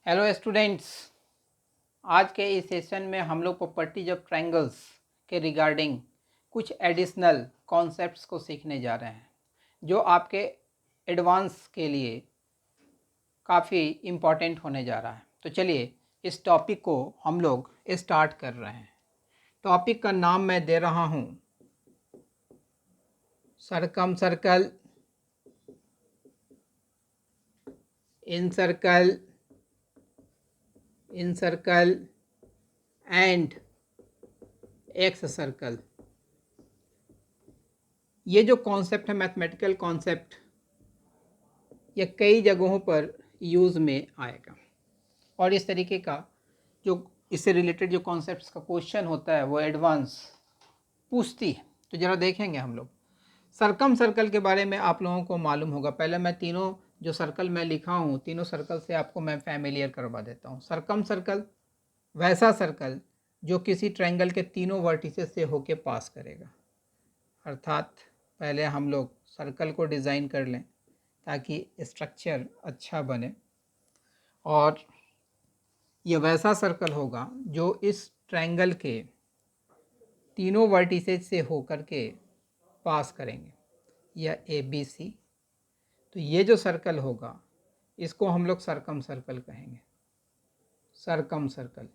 Hello students, आज के इस सेशन में हम लोग प्रॉपर्टीज ऑफ ट्रायंगल्स के रिगार्डिंग कुछ एडिशनल कॉन्सेप्ट्स को सीखने जा रहे हैं जो आपके एडवांस के लिए काफ़ी इम्पॉर्टेंट होने जा रहा है। तो चलिए इस टॉपिक को हम लोग स्टार्ट कर रहे हैं। टॉपिक का नाम मैं दे रहा हूँ circumcircle, incircle and excircle. ये जो कॉन्सेप्ट है मैथमेटिकल कॉन्सेप्ट, ये कई जगहों पर यूज़ में आएगा और इस तरीके का जो इससे रिलेटेड जो कॉन्सेप्ट्स का क्वेश्चन होता है वो एडवांस पूछती है। तो ज़रा देखेंगे हम लोग। सरकम सर्कल के बारे में आप लोगों को मालूम होगा। पहले मैं तीनों जो सर्कल मैं लिखा हूँ, तीनों सर्कल से आपको मैं फैमिलियर करवा देता हूँ। सरकम सर्कल वैसा सर्कल जो किसी ट्रायंगल के तीनों वर्टिसेस से होके पास करेगा। अर्थात पहले हम लोग सर्कल को डिज़ाइन कर लें ताकि स्ट्रक्चर अच्छा बने, और ये वैसा सर्कल होगा जो इस ट्रायंगल के तीनों वर्टिसेस से होकर के पास करेंगे, या ए बी सी। तो ये जो सर्कल होगा इसको हम लोग सरकम सर्कल कहेंगे। सरकम सर्कल,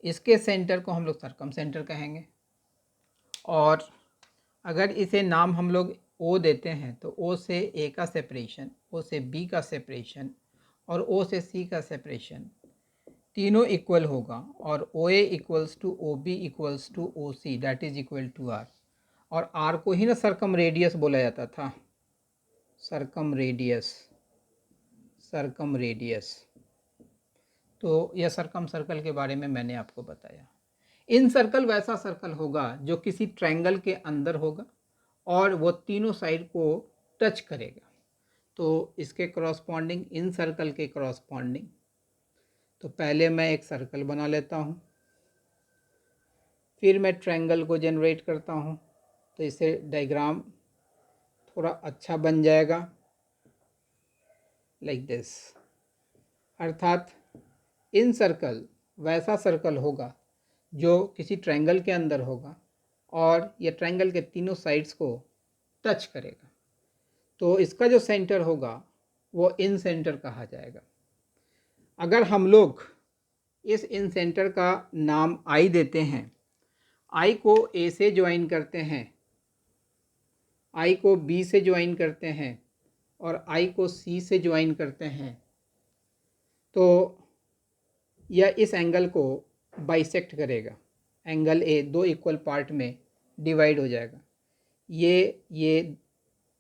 इसके सेंटर को हम लोग सरकम सेंटर कहेंगे। और अगर इसे नाम हम लोग ओ देते हैं तो ओ से ए का सेपरेशन, ओ से बी का सेपरेशन और ओ से सी का सेपरेशन तीनों इक्वल होगा, और O A equals to O B equals to O C, that is equal to R. और आर को ही ना सरकम रेडियस बोला जाता था, सरकम रेडियस, सरकम रेडियस। तो यह सरकम सर्कल के बारे में मैंने आपको बताया। इन सर्कल वैसा सर्कल होगा जो किसी ट्रायंगल के अंदर होगा और वो तीनों साइड को टच करेगा। तो इसके करस्पॉन्डिंग, इन सर्कल के करस्पॉन्डिंग, तो पहले मैं एक सर्कल बना लेता हूँ, फिर मैं ट्रायंगल को जनरेट करता हूँ। तो इससे डायग्राम थोड़ा अच्छा बन जाएगा, लाइक दिस। अर्थात इन सर्कल वैसा सर्कल होगा जो किसी ट्रायंगल के अंदर होगा और ये ट्रायंगल के तीनों साइड्स को टच करेगा। तो इसका जो सेंटर होगा वो इन सेंटर कहा जाएगा। अगर हम लोग इस इन सेंटर का नाम आई देते हैं, आई को ए से ज्वाइन करते हैं, आई को बी से ज्वाइन करते हैं और आई को सी से ज्वाइन करते हैं, तो यह इस एंगल को बाइसेक्ट करेगा। एंगल ए दो इक्वल पार्ट में डिवाइड हो जाएगा। ये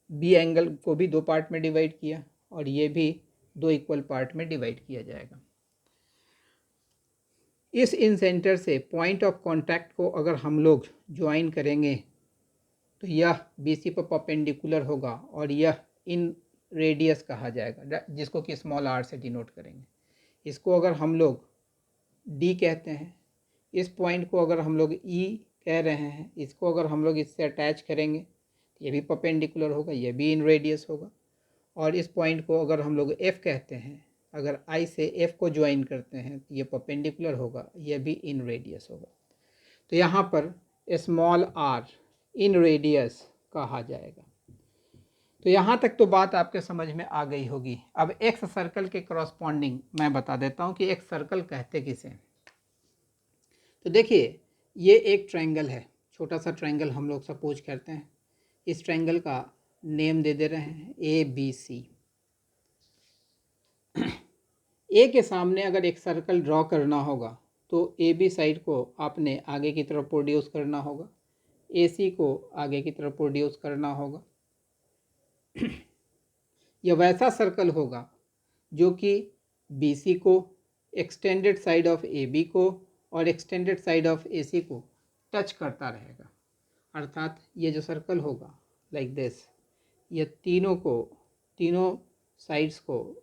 बी एंगल को भी दो पार्ट में डिवाइड किया और ये भी दो इक्वल पार्ट में डिवाइड किया जाएगा। इस इन सेंटर से पॉइंट ऑफ कांटेक्ट को अगर हम लोग ज्वाइन करेंगे तो यह बी सी पर परपेंडिकुलर होगा और यह इन रेडियस कहा जाएगा, जिसको कि स्मॉल आर से डिनोट करेंगे। इसको अगर हम लोग डी कहते हैं, इस पॉइंट को अगर हम लोग ई कह रहे हैं, इसको अगर हम लोग इससे अटैच करेंगे तो ये भी परपेंडिकुलर होगा, ये भी इन रेडियस होगा। और इस पॉइंट को अगर हम लोग एफ़ कहते हैं, अगर आई से एफ़ को ज्वाइन करते हैं तो ये परपेंडिकुलर होगा, ये भी इन रेडियस होगा। तो यहाँ पर स्मॉल आर इन रेडियस कहा जाएगा। तो यहाँ तक तो बात आपके समझ में आ गई होगी। अब एक्स सर्कल के करस्पॉन्डिंग मैं बता देता हूँ कि एक्स सर्कल कहते किसे। तो देखिए, ये एक ट्रायंगल है, छोटा सा ट्रायंगल हम लोग सपोज करते हैं। इस ट्रायंगल का नेम दे रहे हैं ए बी सी। ए के सामने अगर एक सर्कल ड्रॉ करना होगा तो ए बी साइड को आपने आगे की तरफ प्रोड्यूस करना होगा, ए सी को आगे की तरफ प्रोड्यूस करना होगा। यह वैसा सर्कल होगा जो कि बी सी को, extended side of A B को और extended side of A C को टच करता रहेगा। अर्थात ये जो सर्कल होगा लाइक दिस, ये तीनों साइड्स को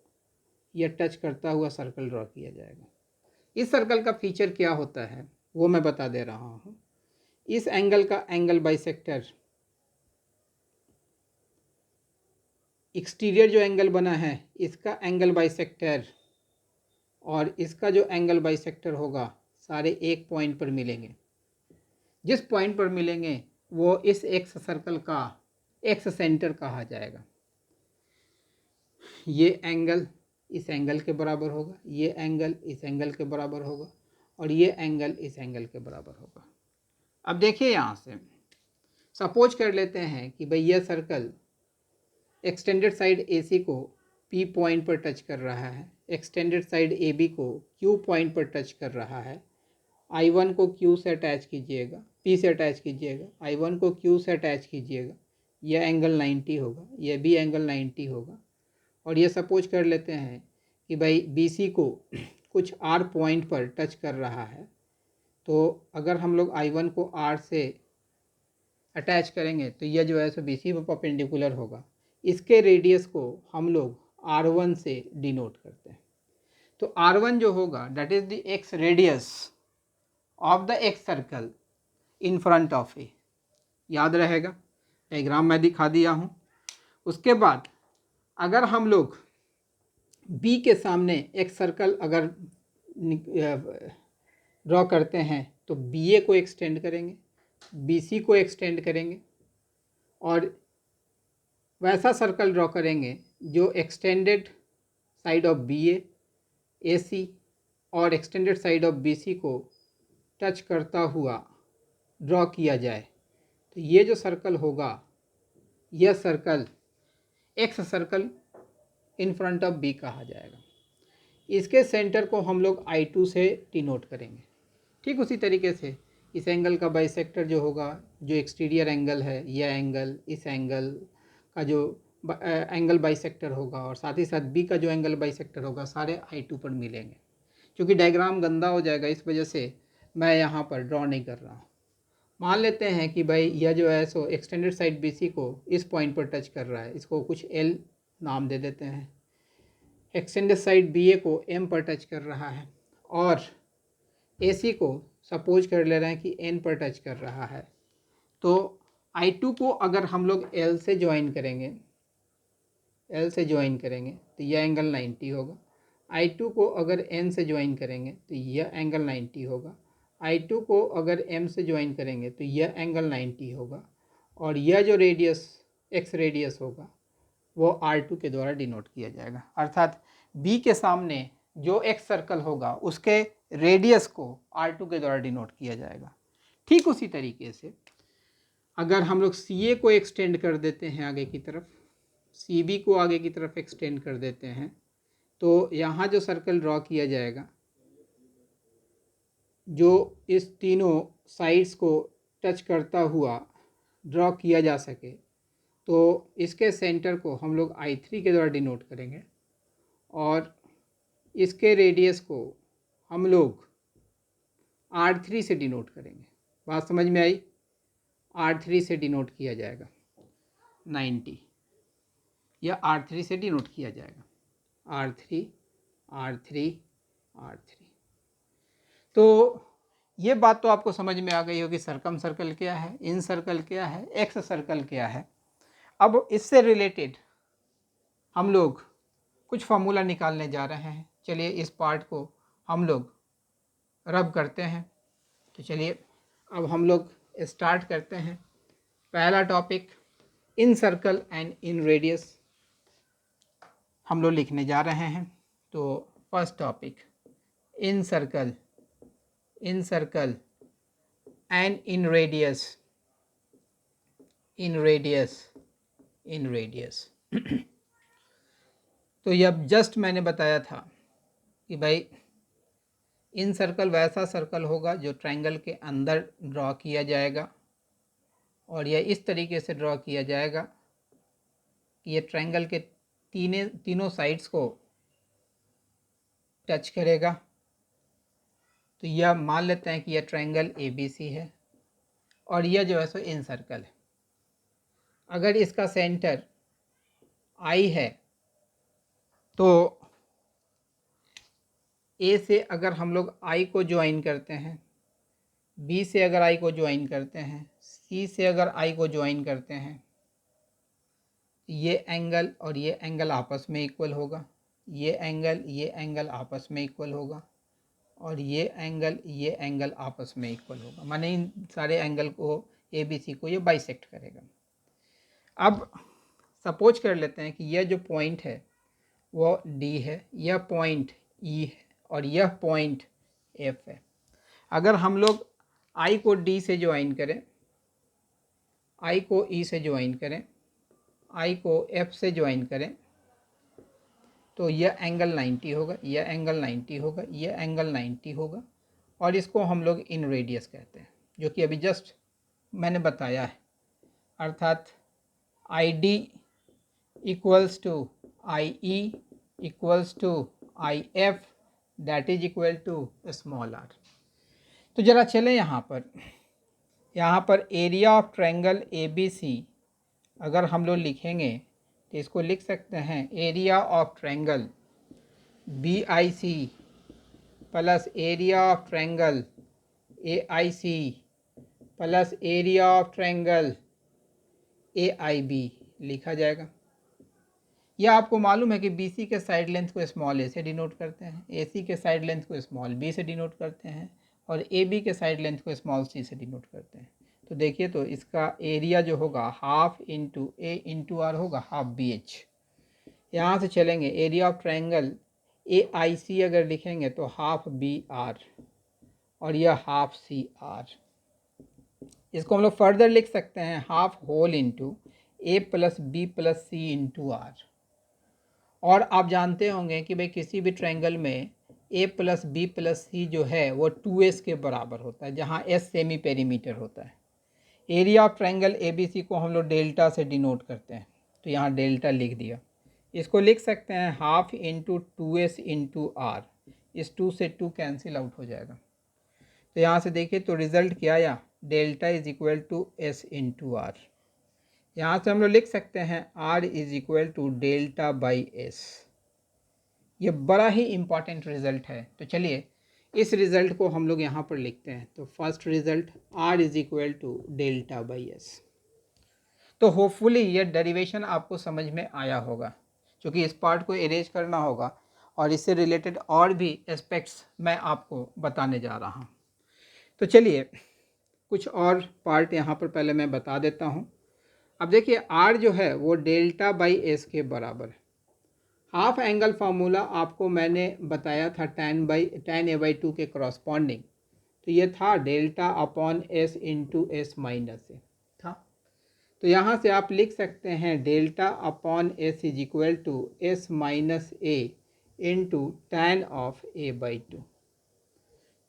यह टच करता हुआ सर्कल ड्रॉ किया जाएगा। इस सर्कल का फीचर क्या होता है वो मैं बता दे रहा हूँ। इस एंगल का एंगल बाइसेक्टर, एक्सटीरियर जो एंगल बना है इसका एंगल बाइसेक्टर और इसका जो एंगल बाइसेक्टर होगा सारे एक पॉइंट पर मिलेंगे। जिस पॉइंट पर मिलेंगे वो इस एक्स सर्कल का एक्स सेंटर कहा जाएगा। ये एंगल इस एंगल के बराबर होगा, ये एंगल इस एंगल के बराबर होगा और ये एंगल इस एंगल के बराबर होगा। अब देखिए यहाँ से सपोज कर लेते हैं कि भाई यह सर्कल एक्सटेंडेड साइड AC को P पॉइंट पर टच कर रहा है, एक्सटेंडेड साइड AB को Q पॉइंट पर टच कर रहा है। I1 को Q से अटैच कीजिएगा, P से अटैच कीजिएगा, I1 को Q से अटैच कीजिएगा, यह एंगल 90 होगा, यह भी एंगल 90 होगा। और ये सपोज कर लेते हैं कि भाई BC को कुछ R पॉइंट पर टच कर रहा है, तो अगर हम लोग I1 को R से अटैच करेंगे तो यह जो है सो BC पर परपेंडिकुलर होगा। इसके रेडियस को हम लोग R1 से डिनोट करते हैं। तो R1 जो होगा that is the exradius of the excircle in front of A. याद रहेगा, डायग्राम मैं दिखा दिया हूँ। उसके बाद अगर हम लोग B के सामने एक सर्कल अगर ड्रॉ करते हैं तो BA को एक्सटेंड करेंगे, BC को एक्सटेंड करेंगे और वैसा सर्कल ड्रॉ करेंगे जो extended side of BA, AC और एक्सटेंडेड साइड ऑफ BC को टच करता हुआ ड्रॉ किया जाए। तो ये जो सर्कल होगा यह circle x circle in front of B कहा जाएगा। इसके सेंटर को हम लोग I2 से डिनोट करेंगे। ठीक उसी तरीके से इस एंगल का बाइसेक्टर जो होगा, जो एक्सटीरियर एंगल है, यह एंगल इस एंगल का जो एंगल बाइसेक्टर होगा और साथ ही साथ B का जो एंगल बाइसेक्टर होगा सारे I2 पर मिलेंगे। क्योंकि डायग्राम गंदा हो जाएगा इस वजह से मैं यहाँ पर ड्रॉ नहीं कर रहा हूँ। मान लेते हैं कि भाई यह जो है सो एक्सटेंडेड साइड BC को इस पॉइंट पर टच कर रहा है, इसको कुछ L नाम दे देते हैं। एक्सटेंडेड साइड BA को M पर टच कर रहा है और AC को सपोज कर ले रहे हैं कि N पर टच कर रहा है। तो I2 को अगर हम लोग L से ज्वाइन करेंगे, तो यह एंगल 90 होगा। I2 को अगर N से ज्वाइन करेंगे तो यह एंगल 90 होगा। I2 को अगर M से ज्वाइन करेंगे तो यह एंगल 90 होगा और यह जो रेडियस एक्स रेडियस होगा वो R2 के द्वारा डिनोट किया जाएगा। अर्थात B के सामने जो एक्स सर्कल होगा उसके रेडियस को R2 के द्वारा डिनोट किया जाएगा। ठीक उसी तरीके से अगर हम लोग CA को एक्सटेंड कर देते हैं आगे की तरफ, CB को आगे की तरफ एक्सटेंड कर देते हैं, तो यहाँ जो सर्कल ड्रॉ किया जाएगा जो इस तीनों साइड्स को टच करता हुआ ड्रॉ किया जा सके, तो इसके सेंटर को हम लोग I3 के द्वारा डिनोट करेंगे और इसके रेडियस को हम लोग R3 से डिनोट करेंगे। बात समझ में आई? R3 से डिनोट किया जाएगा 90, या R3 से डिनोट किया जाएगा R3 R3 R3। तो ये बात तो आपको समझ में आ गई होगी, सर्कम सर्कल क्या है, इन सर्कल क्या है, एक्स सर्कल क्या है। अब इससे रिलेटेड हम लोग कुछ फार्मूला निकालने जा रहे हैं। चलिए इस पार्ट को हम लोग रब करते हैं। तो चलिए अब हम लोग स्टार्ट करते हैं। पहला topic in circle and in radius हम लोग लिखने जा रहे हैं। तो first topic in circle and in radius. तो यह जस्ट मैंने बताया था कि भाई इन सर्कल वैसा सर्कल होगा जो ट्रायंगल के अंदर ड्रॉ किया जाएगा और यह इस तरीके से ड्रॉ किया जाएगा कि ये ट्रायंगल के तीनों साइड्स को टच करेगा। तो यह मान लेते हैं कि यह ट्रायंगल ABC है और यह जो है सो इन सर्कल है। अगर इसका सेंटर I है तो A से अगर हम लोग I को ज्वाइन करते हैं, B से अगर I को ज्वाइन करते हैं, C से अगर I को ज्वाइन करते हैं, ये एंगल और ये एंगल आपस में इक्वल होगा। ये एंगल आपस में इक्वल होगा और ये एंगल आपस में इक्वल होगा, माने इन सारे एंगल को ABC को ये बाइसेक्ट करेगा। अब सपोज कर लेते हैं कि यह जो पॉइंट है वो D है, यह पॉइंट E है और यह पॉइंट F है। अगर हम लोग I को D से ज्वाइन करें, I को E से ज्वाइन करें, I को F से ज्वाइन करें, तो यह एंगल 90 होगा, यह एंगल 90 होगा, यह एंगल 90 होगा और इसको हम लोग इन रेडियस कहते हैं, जो कि अभी जस्ट मैंने बताया है। अर्थात ID equals to IE equals to IF that is equal to small r। तो ज़रा चलें यहाँ पर एरिया ऑफ ट्रायंगल ABC अगर हम लोग लिखेंगे तो इसको लिख सकते हैं area of triangle BIC plus area of triangle AIC plus area of triangle AIB लिखा जाएगा। यह आपको मालूम है कि BC के साइड लेंथ को स्मॉल a से डिनोट करते हैं, AC के साइड लेंथ को स्मॉल b से डिनोट करते हैं और AB के साइड लेंथ को स्मॉल c से डिनोट करते हैं। तो देखिए, तो इसका एरिया जो होगा half into a into R होगा, हाफ BH। यहाँ से चलेंगे एरिया ऑफ ट्रायंगल AIC अगर लिखेंगे तो हाफ BR और यह हाफ CR। इसको हम लोग फर्दर लिख सकते हैं half whole into A plus B plus C into R। और आप जानते होंगे कि भाई किसी भी ट्रायंगल में A plus B plus C जो है वो 2S के बराबर होता है, जहाँ S सेमी पेरीमीटर होता है। एरिया ऑफ ट्रायंगल ABC को हम लोग डेल्टा से डिनोट करते हैं, तो यहाँ डेल्टा लिख दिया। इसको लिख सकते हैं half into 2S into R। इस 2 से 2 कैंसिल आउट हो जाएगा, तो यहाँ से देखिए तो रिजल्ट क्या आया, delta is equal to S into R। यहाँ से हम लोग लिख सकते हैं R is equal to delta by S। ये बड़ा ही इम्पॉर्टेंट रिजल्ट है। तो चलिए इस रिज़ल्ट को हम लोग यहाँ पर लिखते हैं। तो first result R is equal to delta by S। तो होपफुली ये डेरिवेशन आपको समझ में आया होगा, क्योंकि इस पार्ट को इरेज करना होगा और इससे रिलेटेड और भी एस्पेक्ट्स मैं आपको बताने जा रहा हूँ। तो चलिए कुछ और पार्ट यहाँ पर पहले मैं बता देता हूँ। अब देखिए R जो है वो डेल्टा बाई S के बराबर है। हाफ एंगल फार्मूला आपको मैंने बताया था tan a/2 के करस्पॉन्डिंग, तो ये था delta upon S into S minus A था। तो यहाँ से आप लिख सकते हैं delta upon S is equal to S minus A into tan of a/2।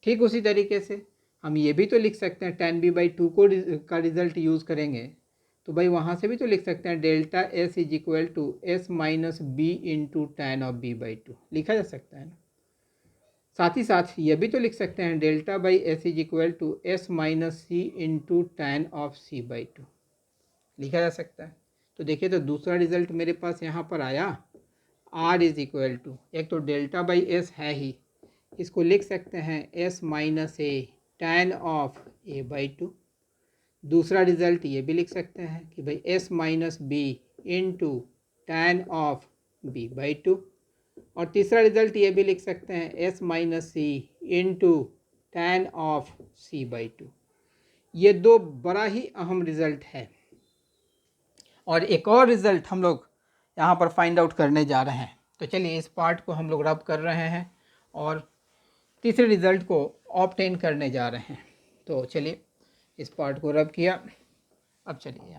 ठीक उसी तरीके से हम ये भी तो लिख सकते हैं tan b/2 का रिजल्ट यूज़ करेंगे तो भाई वहाँ से भी तो लिख सकते हैं delta S is equal to S minus B into tan of b/2 लिखा जा सकता है ना। साथ ही साथ ये भी तो लिख सकते हैं delta by S is equal to S minus C into tan of c/2 लिखा जा सकता है। तो देखिए तो दूसरा रिजल्ट मेरे पास यहाँ पर आया R इज इक्वल टू, एक तो डेल्टा बाई S है ही, इसको लिख सकते हैं S minus A tan of a/2। दूसरा रिज़ल्ट ये भी लिख सकते हैं कि भाई S minus B into tan of b/2। और तीसरा रिज़ल्ट ये भी लिख सकते हैं S minus C into tan of c/2। ये दो बड़ा ही अहम रिज़ल्ट है। और एक और रिज़ल्ट हम लोग यहाँ पर फाइंड आउट करने जा रहे हैं। तो चलिए इस पार्ट को हम लोग रब कर रहे हैं और तीसरे रिज़ल्ट को ऑब्टेन करने जा रहे हैं। तो चलिए इस पार्ट को रब किया। अब चलिए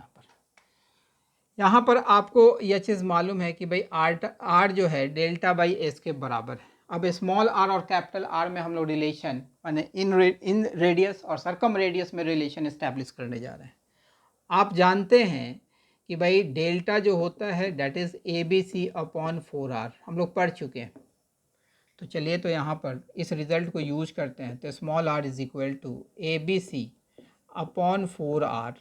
यहाँ पर आपको यह चीज़ मालूम है कि भाई आर जो है डेल्टा बाई एस के बराबर है। अब स्मॉल आर और कैपिटल आर में हम लोग रिलेशन माने इन रेडियस और सरकम रेडियस में रिलेशन इस्टेब्लिश करने जा रहे हैं। आप जानते हैं कि भाई डेल्टा जो होता है that is ABC upon 4R, हम लोग पढ़ चुके हैं। तो चलिए तो यहाँ पर इस रिज़ल्ट को यूज करते हैं। तो small r is equal to ABC upon 4R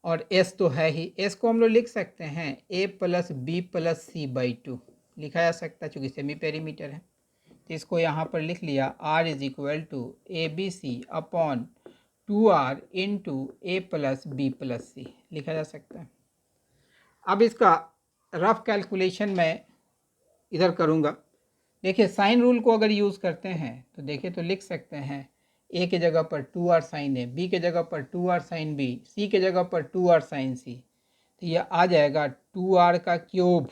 और S तो है ही, S को हम लोग लिख सकते हैं A plus B plus C/2 लिखा जा सकता है चूँकि सेमी पेरीमीटर है। तो इसको यहाँ पर लिख लिया R is equal to ABC upon 2R into A plus B plus C लिखा जा सकता है। अब इसका रफ कैलकुलेशन मैं इधर करूँगा। देखिए साइन रूल को अगर यूज़ करते हैं तो देखिए तो लिख सकते हैं ए के जगह पर 2r साइन ए, बी के जगह पर 2r साइन बी, सी के जगह पर 2r साइन सी। तो यह आ जाएगा 2r का cube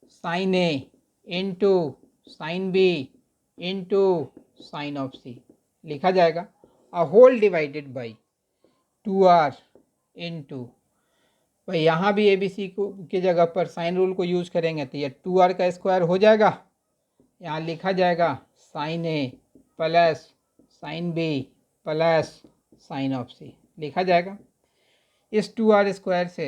sine A into sine B into sine of C लिखा जाएगा, और whole divided by 2r into भाई यहाँ भी ए बी सी को की जगह पर साइन रूल को यूज करेंगे तो यह 2r का स्क्वायर हो जाएगा। यहाँ लिखा जाएगा sine A plus sine B plus sine of C लिखा जाएगा। इस 2r स्क्वायर से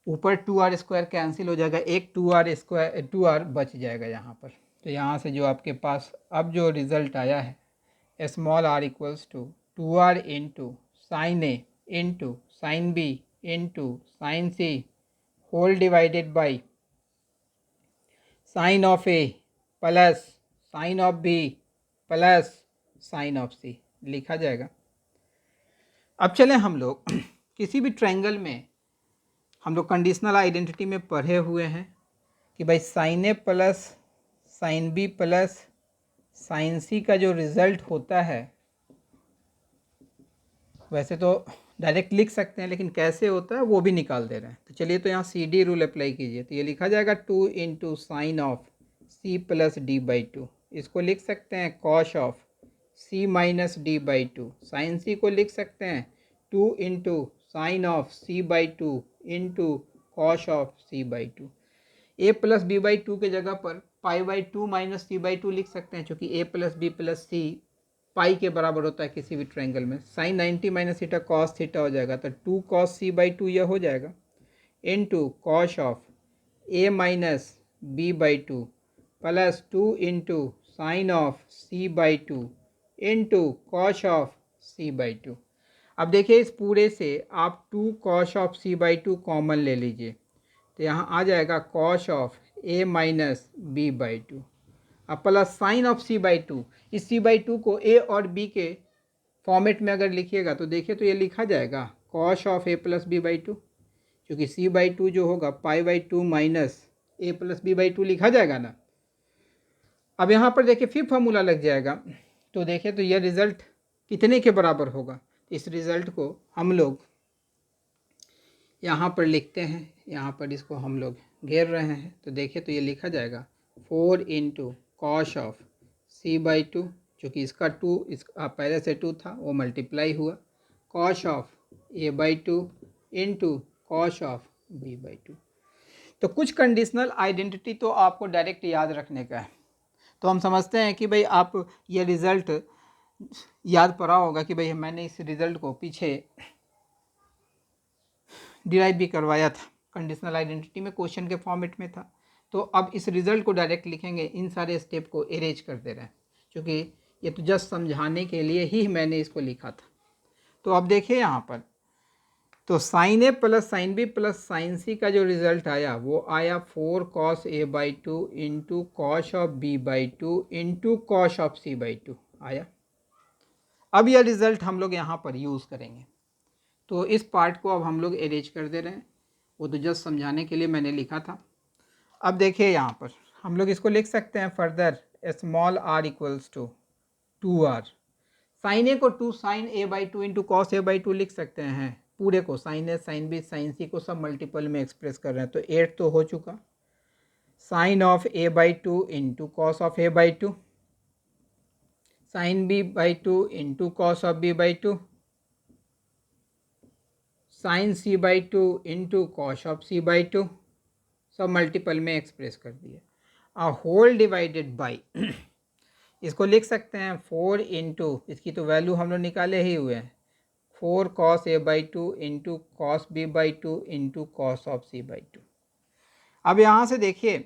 ऊपर 2r स्क्वायर कैंसिल हो जाएगा, एक 2r स्क्वायर 2r बच जाएगा यहाँ पर। तो यहाँ से जो आपके पास अब जो रिज़ल्ट आया है small r equals to 2r into sine A into sine B into sine C whole divided by sine of A plus sine of B plus sine of C लिखा जाएगा। अब चलें हम लोग किसी भी ट्रायंगल में हम लोग कंडीशनल आइडेंटिटी में पढ़े हुए हैं कि भाई sine A plus sine B plus sine C का जो रिज़ल्ट होता है, वैसे तो डायरेक्ट लिख सकते हैं लेकिन कैसे होता है वो भी निकाल दे रहे हैं। तो चलिए तो यहाँ सी डी रूल अप्लाई कीजिए। तो ये लिखा जाएगा 2 into sine of C plus D by two, इसको लिख सकते हैं cos of C minus D by two. Sine C को लिख सकते हैं 2 into sine of C by two into cos of C by two. A plus B by two के जगह पर pi by two minus C by two लिख सकते हैं, क्योंकि A plus B plus C pi के बराबर होता है किसी भी ट्रायंगल में। Sine 90 minus theta cos theta हो जाएगा, तो 2 कॉस सी बाई टू यह हो जाएगा into cos of A minus B by two plus 2 into sine of C by two into cos of C by two. अब देखिए इस पूरे से आप 2 cos of C by two common ले लीजिए, तो यहाँ आ जाएगा cos of A minus B by two, अब plus sine of C by two. इस सी बाई टू को ए और बी के फॉर्मेट में अगर लिखिएगा तो देखिए तो ये लिखा जाएगा cos of A plus B by two, क्योंकि सी बाई टू जो होगा pi by two minus A plus B by two लिखा जाएगा ना। अब यहाँ पर देखिए फिर फॉर्मूला लग जाएगा, तो देखिए तो यह रिज़ल्ट कितने के बराबर होगा। इस रिज़ल्ट को हम लोग यहाँ पर लिखते हैं, यहाँ पर इसको हम लोग घेर रहे हैं, तो देखिए तो ये लिखा जाएगा 4 into cos of C by two, चूँकि इसका 2 पहले से 2 था वो मल्टीप्लाई हुआ, cos of A by two into cos of B by two. तो कुछ कंडीशनल आइडेंटिटी तो आपको डायरेक्ट याद रखने का है। तो हम समझते हैं कि भाई आप ये रिज़ल्ट याद पड़ा होगा कि भाई मैंने इस रिज़ल्ट को पीछे डिराइव भी करवाया था, कंडीशनल आइडेंटिटी में क्वेश्चन के फॉर्मेट में था। तो अब इस रिज़ल्ट को डायरेक्ट लिखेंगे, इन सारे स्टेप को एरेज कर दे रहे हैं, क्योंकि ये तो जस्ट समझाने के लिए ही मैंने इसको लिखा था। तो अब देखिए यहाँ पर तो sine A plus sine B plus sine C का जो रिज़ल्ट आया वो आया 4 cos A by two into cos of B by two into cos of C by two आया। अब यह रिज़ल्ट हम लोग यहाँ पर यूज़ करेंगे, तो इस पार्ट को अब हम लोग एरेज कर दे रहे हैं, वो तो जस्ट समझाने के लिए मैंने लिखा था। अब देखिए यहाँ पर हम लोग इसको लिख सकते हैं further small r equals to 2r। Sine A को 2 sine A by two into cos A by two लिख सकते हैं, पूरे को sine A sine B sine C को सब मल्टीपल में एक्सप्रेस कर रहे हैं, तो 8 तो हो चुका। Sine of A by two into cos of A by two, sine B by two into cos of B by two, sine C by two into cos of C by two, सब multiple में express कर दिए। Whole divided by इसको लिख सकते हैं 4 into, इसकी तो वैल्यू हम लोग निकाले ही हुए हैं, 4 cos A by two into cos B by two into cos of C by two. अब यहाँ से देखिए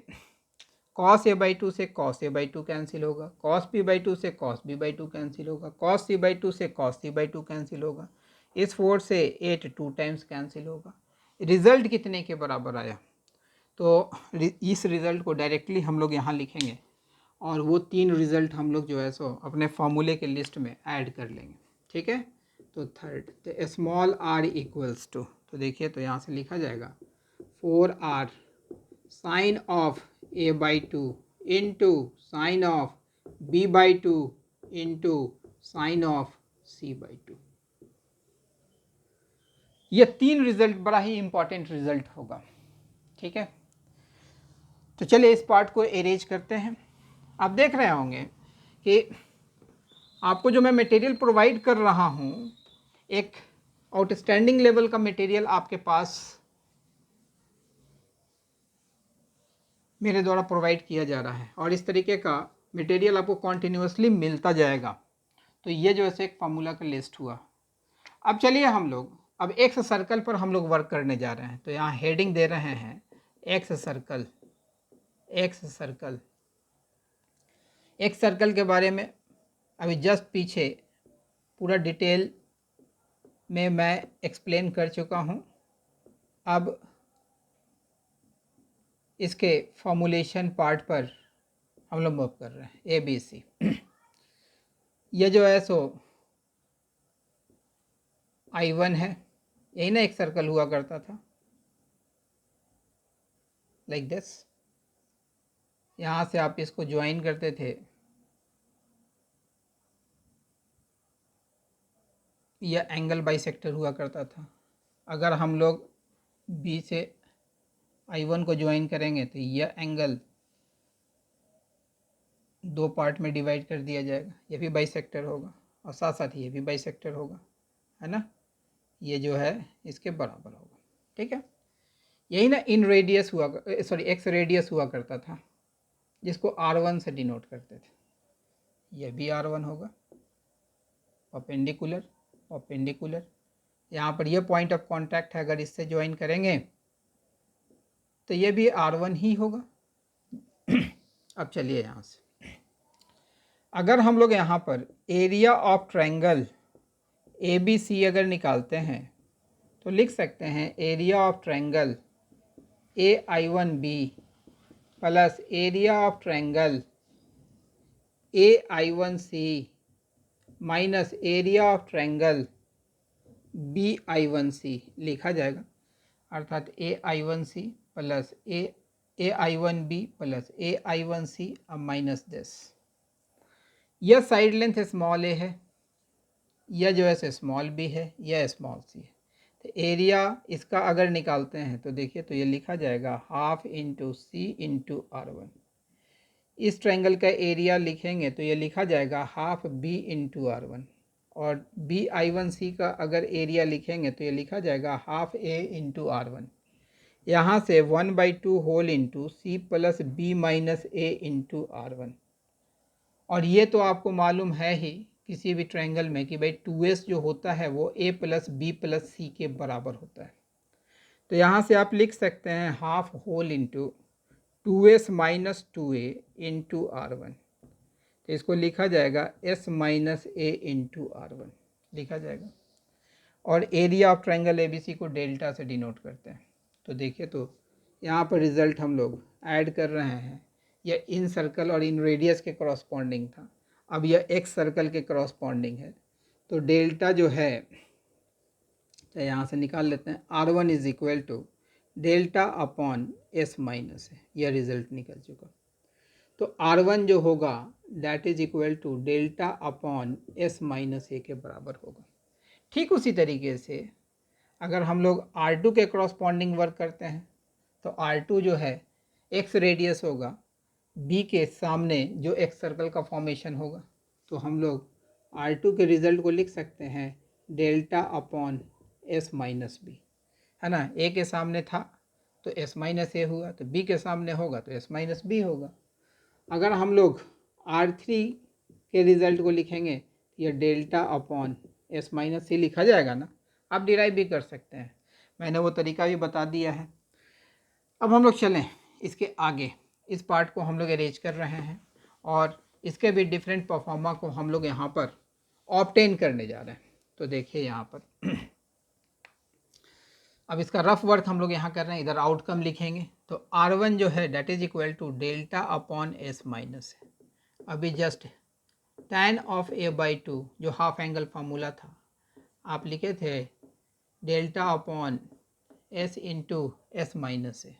कॉस ए बाई टू से cos A by two cancel होगा, कॉस बी बाई टू से cos B by two cancel होगा, cos C by two से cos C by two cancel होगा, इस 4 से 8 2 टाइम्स कैंसिल होगा। रिज़ल्ट कितने के बराबर आया, तो इस रिज़ल्ट को डायरेक्टली हम लोग यहाँ लिखेंगे और वो 3 रिज़ल्ट हम लोग जो है सो अपने फॉर्मूले के लिस्ट में ऐड कर लेंगे, ठीक है। तो थर्ड तो स्मॉल r इक्वल्स टू, तो देखिए तो यहाँ से लिखा जाएगा 4r sine of a by 2 into sine of b by 2 into sine of c by 2। ये 3 रिजल्ट बड़ा ही इंपॉर्टेंट रिजल्ट होगा। ठीक है, तो चलिए इस पार्ट को एरेज करते हैं। आप देख रहे होंगे कि आपको जो मैं मटेरियल प्रोवाइड कर रहा हूँ, एक आउटस्टैंडिंग लेवल का मटेरियल आपके पास मेरे द्वारा प्रोवाइड किया जा रहा है और इस तरीके का मटेरियल आपको कॉन्टिन्यूसली मिलता जाएगा। तो ये जो है एक फार्मूला का लिस्ट हुआ। अब चलिए हम लोग अब एक्स सर्कल पर हम लोग वर्क करने जा रहे हैं। तो यहाँ हेडिंग दे रहे हैं x circle. X circle, x circle के बारे में अभी जस्ट पीछे पूरा डिटेल में मैं एक्सप्लेन कर चुका हूँ। अब इसके फॉर्मुलेशन पार्ट पर हम लोग मूव कर रहे हैं। ए बी सी ये जो है सो I1 है, यही ना एक सर्कल हुआ करता था लाइक दिस। यहाँ से आप इसको ज्वाइन करते थे, यह एंगल बाइसेक्टर हुआ करता था। अगर हम लोग बी से I1 को ज्वाइन करेंगे तो यह एंगल दो पार्ट में डिवाइड कर दिया जाएगा, यह भी बाइसेक्टर होगा और साथ साथ ये भी बाइसेक्टर होगा, है ना। ये जो है इसके बराबर होगा। ठीक है, यही ना इन रेडियस हुआ, सॉरी एक्स रेडियस हुआ करता था जिसको R1 से डिनोट करते थे। यह भी R1 होगा, परपेंडिकुलर परपेंडिकुलर। यहाँ पर यह पॉइंट ऑफ कांटेक्ट है, अगर इससे ज्वाइन करेंगे तो यह भी R1 ही होगा। अब चलिए यहाँ से अगर हम लोग यहाँ पर एरिया ऑफ ट्रायंगल ABC अगर निकालते हैं तो लिख सकते हैं area of triangle AI1B plus area of triangle AI1C minus area of triangle BI1C लिखा जाएगा। अर्थात AI1C plus AI1B plus AI1C अब माइनस दिस। यह साइड लेंथ स्मॉल a है, यह जो है स्मॉल b है, यह स्मॉल c है। तो एरिया इसका अगर निकालते हैं तो देखिए तो ये लिखा जाएगा हाफ इंटू सी इंटू R1। इस ट्रायंगल का एरिया लिखेंगे तो ये लिखा जाएगा हाफ b इंटू R1 और BI1C का अगर एरिया लिखेंगे तो ये लिखा जाएगा हाफ a इंटू R1। यहाँ से 1/2 whole into C plus b minus a into R1। और ये तो आपको मालूम है ही किसी भी ट्रायंगल में कि भाई 2s जो होता है वो a प्लस बी प्लस सी के बराबर होता है। तो यहाँ से आप लिख सकते हैं half whole into 2s minus 2a into R1। तो इसको लिखा जाएगा s minus a into R1 लिखा जाएगा। और एरिया ऑफ ट्रायंगल ABC को डेल्टा से डिनोट करते हैं। तो देखिए तो यहाँ पर रिजल्ट हम लोग ऐड कर रहे हैं। यह इन सर्कल और इन रेडियस के करस्पॉन्डिंग था, अब यह एक्स सर्कल के करस्पॉन्डिंग है। तो डेल्टा जो है तो यहाँ से निकाल लेते हैं R1 is equal to delta upon S minus है। यह रिजल्ट निकल चुका। तो R1 जो होगा that is equal to delta upon S minus A के बराबर होगा। ठीक उसी तरीके से अगर हम लोग R2 के करस्पॉन्डिंग वर्क करते हैं तो R2 जो है एक्स रेडियस होगा, B के सामने जो एक्स सर्कल का फॉर्मेशन होगा। तो हम लोग R2 के रिजल्ट को लिख सकते हैं delta upon S minus B, है ना। A के सामने था तो S माइनस ए हुआ, तो B के सामने होगा तो S माइनस बी होगा। अगर हम लोग R3 के रिजल्ट को लिखेंगे तो यह डेल्टा अपॉन S माइनस सी लिखा जाएगा ना। आप डिराइव भी कर सकते हैं, मैंने वो तरीका भी बता दिया है। अब हम लोग चलें इसके आगे, इस पार्ट को हम लोग अरेंज कर रहे हैं और इसके भी डिफरेंट परफॉर्मा को हम लोग यहाँ पर ऑब्टेन करने जा रहे हैं। तो देखिए यहाँ पर अब इसका रफ वर्क हम लोग यहाँ कर रहे हैं। इधर आउटकम लिखेंगे तो R1 जो है that is equal to delta upon S minus है। अभी जस्ट tan ऑफ a/2 जो हाफ एंगल फार्मूला था आप लिखे थे delta upon S into S minus A.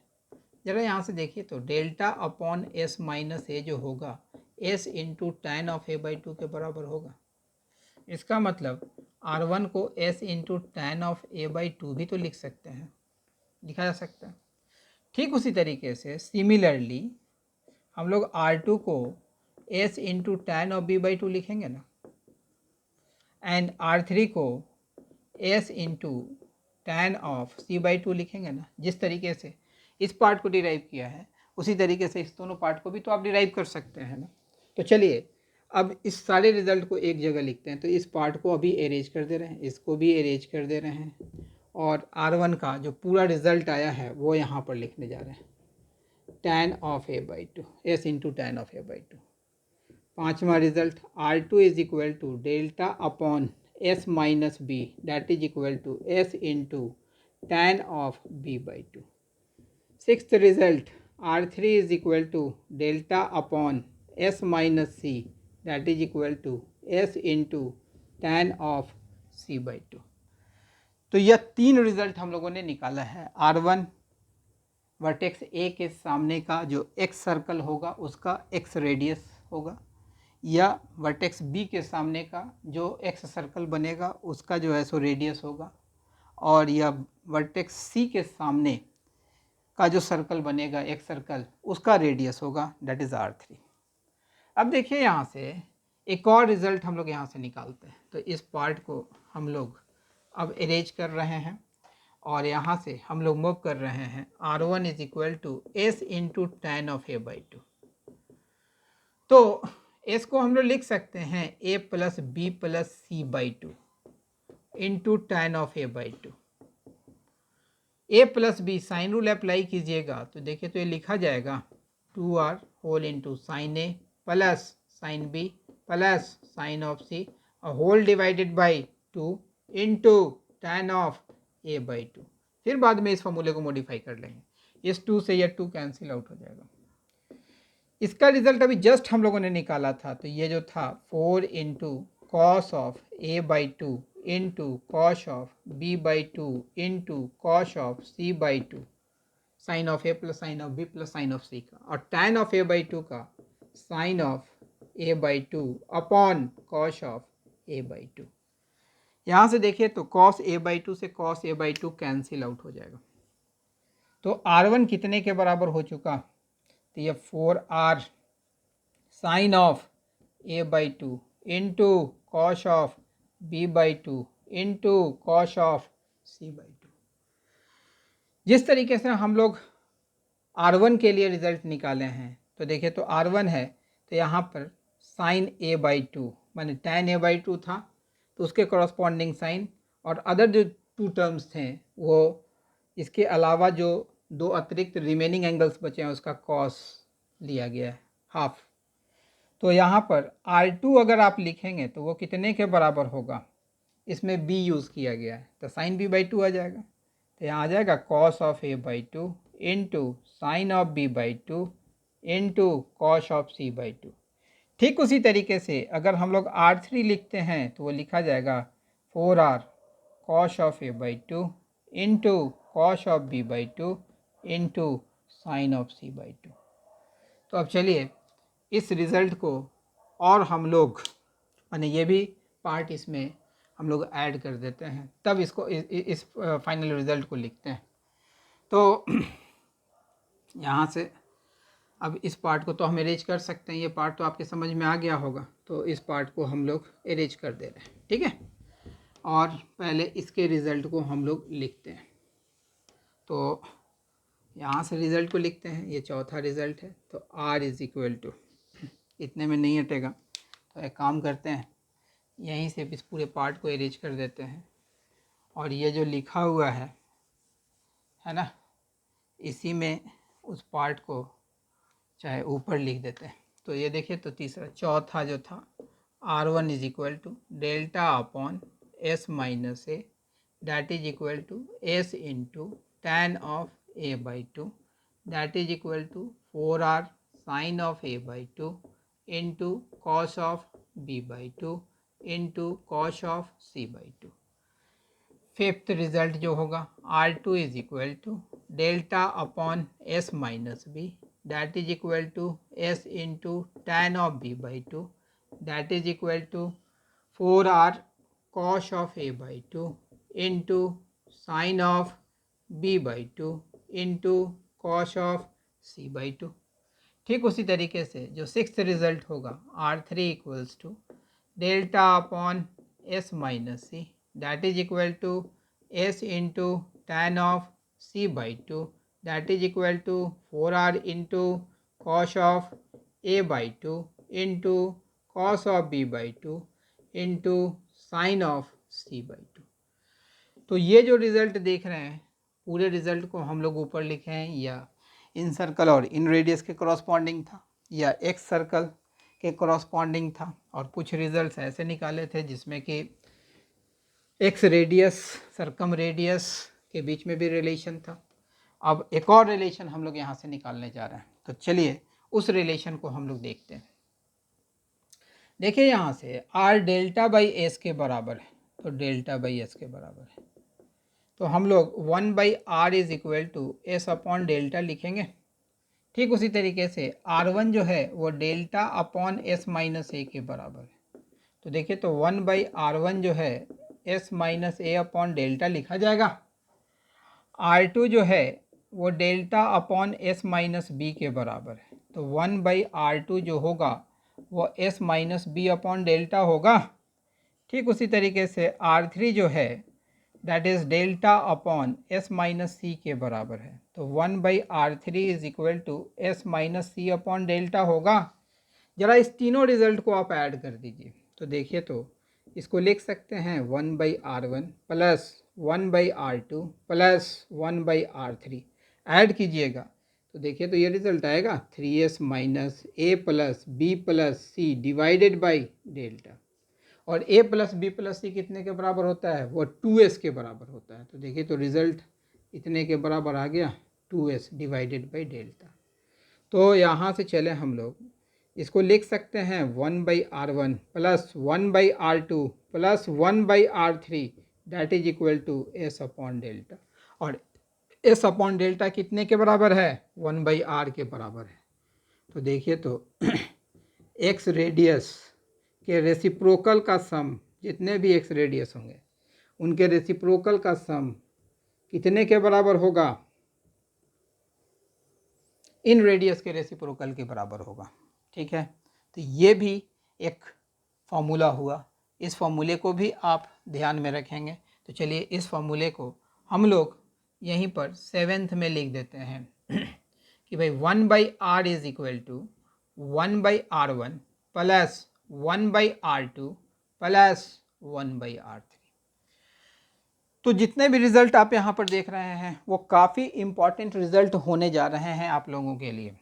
ज़रा यहाँ से देखिए तो delta upon S minus A जो होगा S into tan of A by two के बराबर होगा। इसका मतलब R1 को S into tan of A by two भी तो लिख सकते हैं, लिखा जा सकता है। ठीक उसी तरीके से सिमिलरली हम लोग R2 को S into tan of B by two लिखेंगे ना, एंड R3 को S into tan of C by two लिखेंगे ना। जिस तरीके से इस पार्ट को डिराइव किया है उसी तरीके से इस दोनों पार्ट को भी तो आप डिराइव कर सकते हैं ना। तो चलिए अब इस सारे रिजल्ट को एक जगह लिखते हैं। तो इस पार्ट को अभी एरेज कर दे रहे हैं, इसको भी एरेज कर दे रहे हैं, और R1 का जो पूरा रिजल्ट आया है वो यहाँ पर लिखने जा रहे हैं, tan of A by two, S into tan of A by two. पाँचवा result R2 is equal to delta upon S minus B that is equal to S into tan of B by two. Sixth result R3 is equal to delta upon S minus C that is equal to S into tan of C by two. तो यह तीन result हम लोगों ने निकाला है। R1 vertex ए के सामने का जो एक्स सर्कल होगा उसका एक्स रेडियस होगा, या वर्टेक्स बी के सामने का जो एक्स सर्कल बनेगा उसका जो है सो रेडियस होगा, और यह वर्टेक्स सी के सामने का जो सर्कल बनेगा एक्स सर्कल उसका रेडियस होगा, दैट इज़ R3। अब देखिए यहाँ से एक और रिज़ल्ट हम लोग यहाँ से निकालते हैं। तो इस पार्ट को हम लोग अब अरेंज कर रहे हैं और यहाँ से हम लोग मूव कर रहे हैं R1 is equal to S into tan of A by two. तो एस को हम लोग लिख सकते हैं A plus B plus C by two into tan of A by two. A plus B sine rule apply कीजिएगा तो देखिए तो ये लिखा जाएगा 2r whole into sine A plus sine B plus sine of C whole divided by 2 into tan of A by to. फिर बाद में इस फॉर्मूले को मॉडिफाई कर लेंगे, इस 2 से यह 2 कैंसिल आउट हो जाएगा। इसका रिजल्ट अभी जस्ट हम लोगों ने निकाला था, तो ये जो था 4 into cos of A by two into cos of B by two into cos of C by two, sine of A plus sine of B plus sine of C का, और tan of A by two का sine of A by two upon cos of A by two. यहाँ से देखिए तो cos A by two से cos A by two cancel out हो जाएगा। तो R1 कितने के बराबर हो चुका, तो ये 4r sine of A by two into cos of B by two into cos of C by two. जिस तरीके से हम लोग R1 के लिए रिजल्ट निकाले हैं, तो देखिए तो R1 है तो यहाँ पर साइन ए बाई टू माने tan ए बाई टू था तो उसके कॉरस्पॉन्डिंग साइन, और अदर जो टू टर्म्स थे वो इसके अलावा जो दो अतिरिक्त रिमेनिंग एंगल्स बचे हैं उसका कॉस लिया गया है हाफ। तो यहाँ पर R2 अगर आप लिखेंगे तो वो कितने के बराबर होगा, इसमें b यूज़ किया गया है तो साइन b बाई टू आ जाएगा। तो यहाँ आ जाएगा cos of A by two into sine of B by two into cos of C by two. ठीक उसी तरीके से अगर हम लोग R3 लिखते हैं तो वो लिखा जाएगा 4r cos of A by two into cos of B by two into sine of C by two. तो अब चलिए इस रिज़ल्ट को और हम लोग माने ये भी पार्ट इसमें हम लोग ऐड कर देते हैं, तब इसको इस फाइनल रिज़ल्ट को लिखते हैं। तो यहाँ से अब इस पार्ट को तो हम अरेंज कर सकते हैं, ये पार्ट तो आपके समझ में आ गया होगा, तो इस पार्ट को हम लोग अरेंज कर दे रहे हैं, ठीक है। और पहले इसके रिज़ल्ट को हम लोग लिखते हैं। तो यहाँ से रिज़ल्ट को लिखते हैं, ये चौथा रिज़ल्ट है। तो R इज़ इक्वल टू, इतने में नहीं हटेगा तो एक काम करते हैं यहीं से इस पूरे पार्ट को अरेंज कर देते हैं, और ये जो लिखा हुआ है ना, इसी में उस पार्ट को चाहे ऊपर लिख देते हैं। तो ये देखिए तो तीसरा चौथा जो था R1 is equal to delta upon S minus A that is equal to S into tan of A by two that is equal to 4r sine of A by two into cos of B by two into cos of C by two. Fifth result जो होगा R2 is equal to delta upon S minus B that is equal to S into tan of B by two that is equal to 4r cos of a by two into sine of b by two into cos of c by two. ठीक उसी तरीके से जो sixth result होगा R3 equals to delta upon S minus C that is equal to S into tan of c by two that is equal to 4r into cos of a by two into cos of b by two into sine of c by two. तो ये जो result देख रहे हैं पूरे result को हम लोग ऊपर लिखे हैं या इन सर्कल और इन रेडियस के करस्पॉन्डिंग था या एक्स सर्कल के करस्पॉन्डिंग था, और कुछ रिजल्ट्स ऐसे निकाले थे जिसमें कि एक्स रेडियस सरकम रेडियस के बीच में भी रिलेशन था। अब एक और रिलेशन हम लोग यहाँ से निकालने जा रहे हैं, तो चलिए उस रिलेशन को हम लोग देखते हैं। देखिए यहाँ से आर डेल्टा बाई एस के बराबर है, तो डेल्टा बाई एस के बराबर है, तो हम लोग 1 by R is equal to S upon delta लिखेंगे। ठीक उसी तरीके से R1 जो है वो delta upon S minus A के बराबर है, तो देखिए तो 1 बाई R1 जो है S minus A upon delta लिखा जाएगा। R2 जो है वो delta upon S minus B के बराबर है, तो 1 बाई R2 जो होगा वो S minus B upon delta होगा। ठीक उसी तरीके से R3 जो है that is delta upon S minus C के बराबर है, तो 1 by R3 is equal to S minus C upon delta होगा। ज़रा इस तीनों रिजल्ट को आप ऐड कर दीजिए, तो देखिए तो इसको लिख सकते हैं 1 by R1 plus 1 by R2 plus 1 by R3 add कीजिएगा, तो देखिए तो ये रिजल्ट आएगा 3s minus A plus B plus C divided by delta, और a plus B plus C कितने के बराबर होता है, वो 2s के बराबर होता है। तो देखिए तो रिज़ल्ट इतने के बराबर आ गया 2s डिवाइडेड बाई डेल्टा। तो यहाँ से चले हम लोग इसको लिख सकते हैं 1 by R1 plus 1 by R2 plus 1 by R3 that is equal to S upon delta, और एस अपॉन डेल्टा कितने के बराबर है, 1 बाई आर के बराबर है। तो देखिए तो एक्स रेडियस के रेसिप्रोकल का सम, जितने भी एक्स रेडियस होंगे उनके रेसिप्रोकल का सम कितने के बराबर होगा, इन रेडियस के रेसिप्रोकल के बराबर होगा। ठीक है, तो ये भी एक फॉर्मूला हुआ, इस फॉर्मूले को भी आप ध्यान में रखेंगे। तो चलिए इस फॉर्मूले को हम लोग यहीं पर 7th में लिख देते हैं कि भाई 1 by R is equal to 1 by R1 plus 1 by R2 plus 1 by R3। तो जितने भी रिज़ल्ट आप यहाँ पर देख रहे हैं वो काफ़ी इम्पॉर्टेंट रिज़ल्ट होने जा रहे हैं आप लोगों के लिए।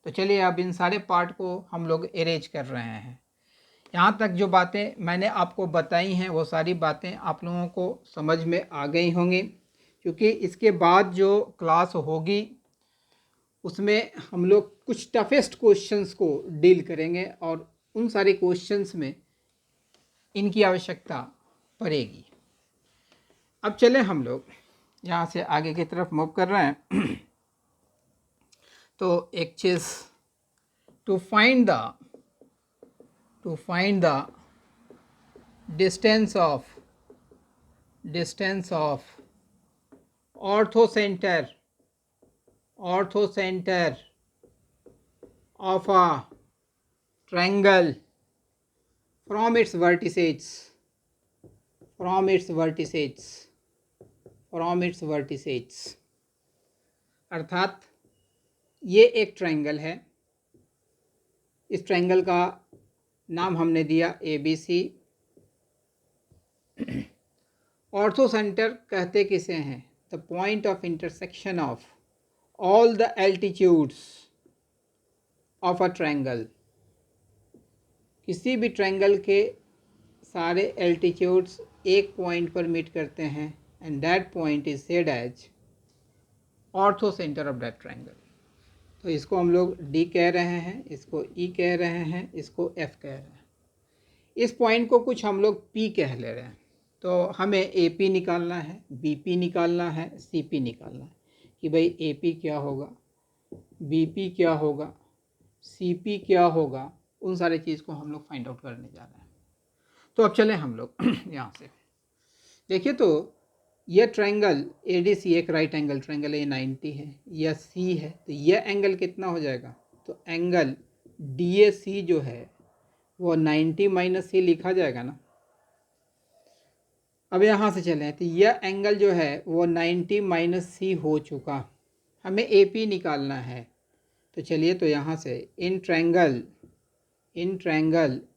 तो चलिए अब इन सारे पार्ट को हम लोग अरेंज कर रहे हैं। यहाँ तक जो बातें मैंने आपको बताई हैं वो सारी बातें आप लोगों को समझ में आ गई होंगी, क्योंकि इसके बाद जो क्लास होगी उसमें हम लोग कुछ टफेस्ट क्वेश्चंस को डील करेंगे और उन सारे क्वेश्चंस में इनकी आवश्यकता पड़ेगी। अब चले हम लोग यहाँ से आगे की तरफ मूव कर रहे हैं। तो एक चीज़ to find the distance of orthocentre of a triangle from its vertices अर्थात ये एक ट्रायंगल है, इस ट्रायंगल का नाम हमने दिया ABC। ऑर्थोसेंटर कहते किसे हैं, the point of intersection of all the altitudes of a triangle. किसी भी ट्रायंगल के सारे एल्टीट्यूड्स एक पॉइंट पर मीट करते हैं and that point is said as orthocentre of that triangle. तो इसको हम लोग D कह रहे हैं, इसको E कह रहे हैं, इसको F कह रहे हैं। इस पॉइंट को कुछ हम लोग P कह ले रहे हैं। तो हमें AP निकालना है, BP निकालना है, CP निकालना है। कि भाई AP क्या होगा, BP क्या होगा, CP क्या होगा, उन सारे चीज़ को हम लोग फाइंड आउट करने जा रहे हैं। तो अब चलें हम लोग यहाँ से देखिए, तो यह ट्रायंगल ADC एक राइट एंगल ट्रायंगल है, 90 है, यह C है, तो यह एंगल कितना हो जाएगा, तो एंगल DAC जो है वो 90 माइनस C लिखा जाएगा ना। अब यहाँ से चलें, तो यह एंगल जो है वो 90 माइनस C हो चुका, हमें AP निकालना है। तो चलिए, तो यहाँ से इन ट्रायंगल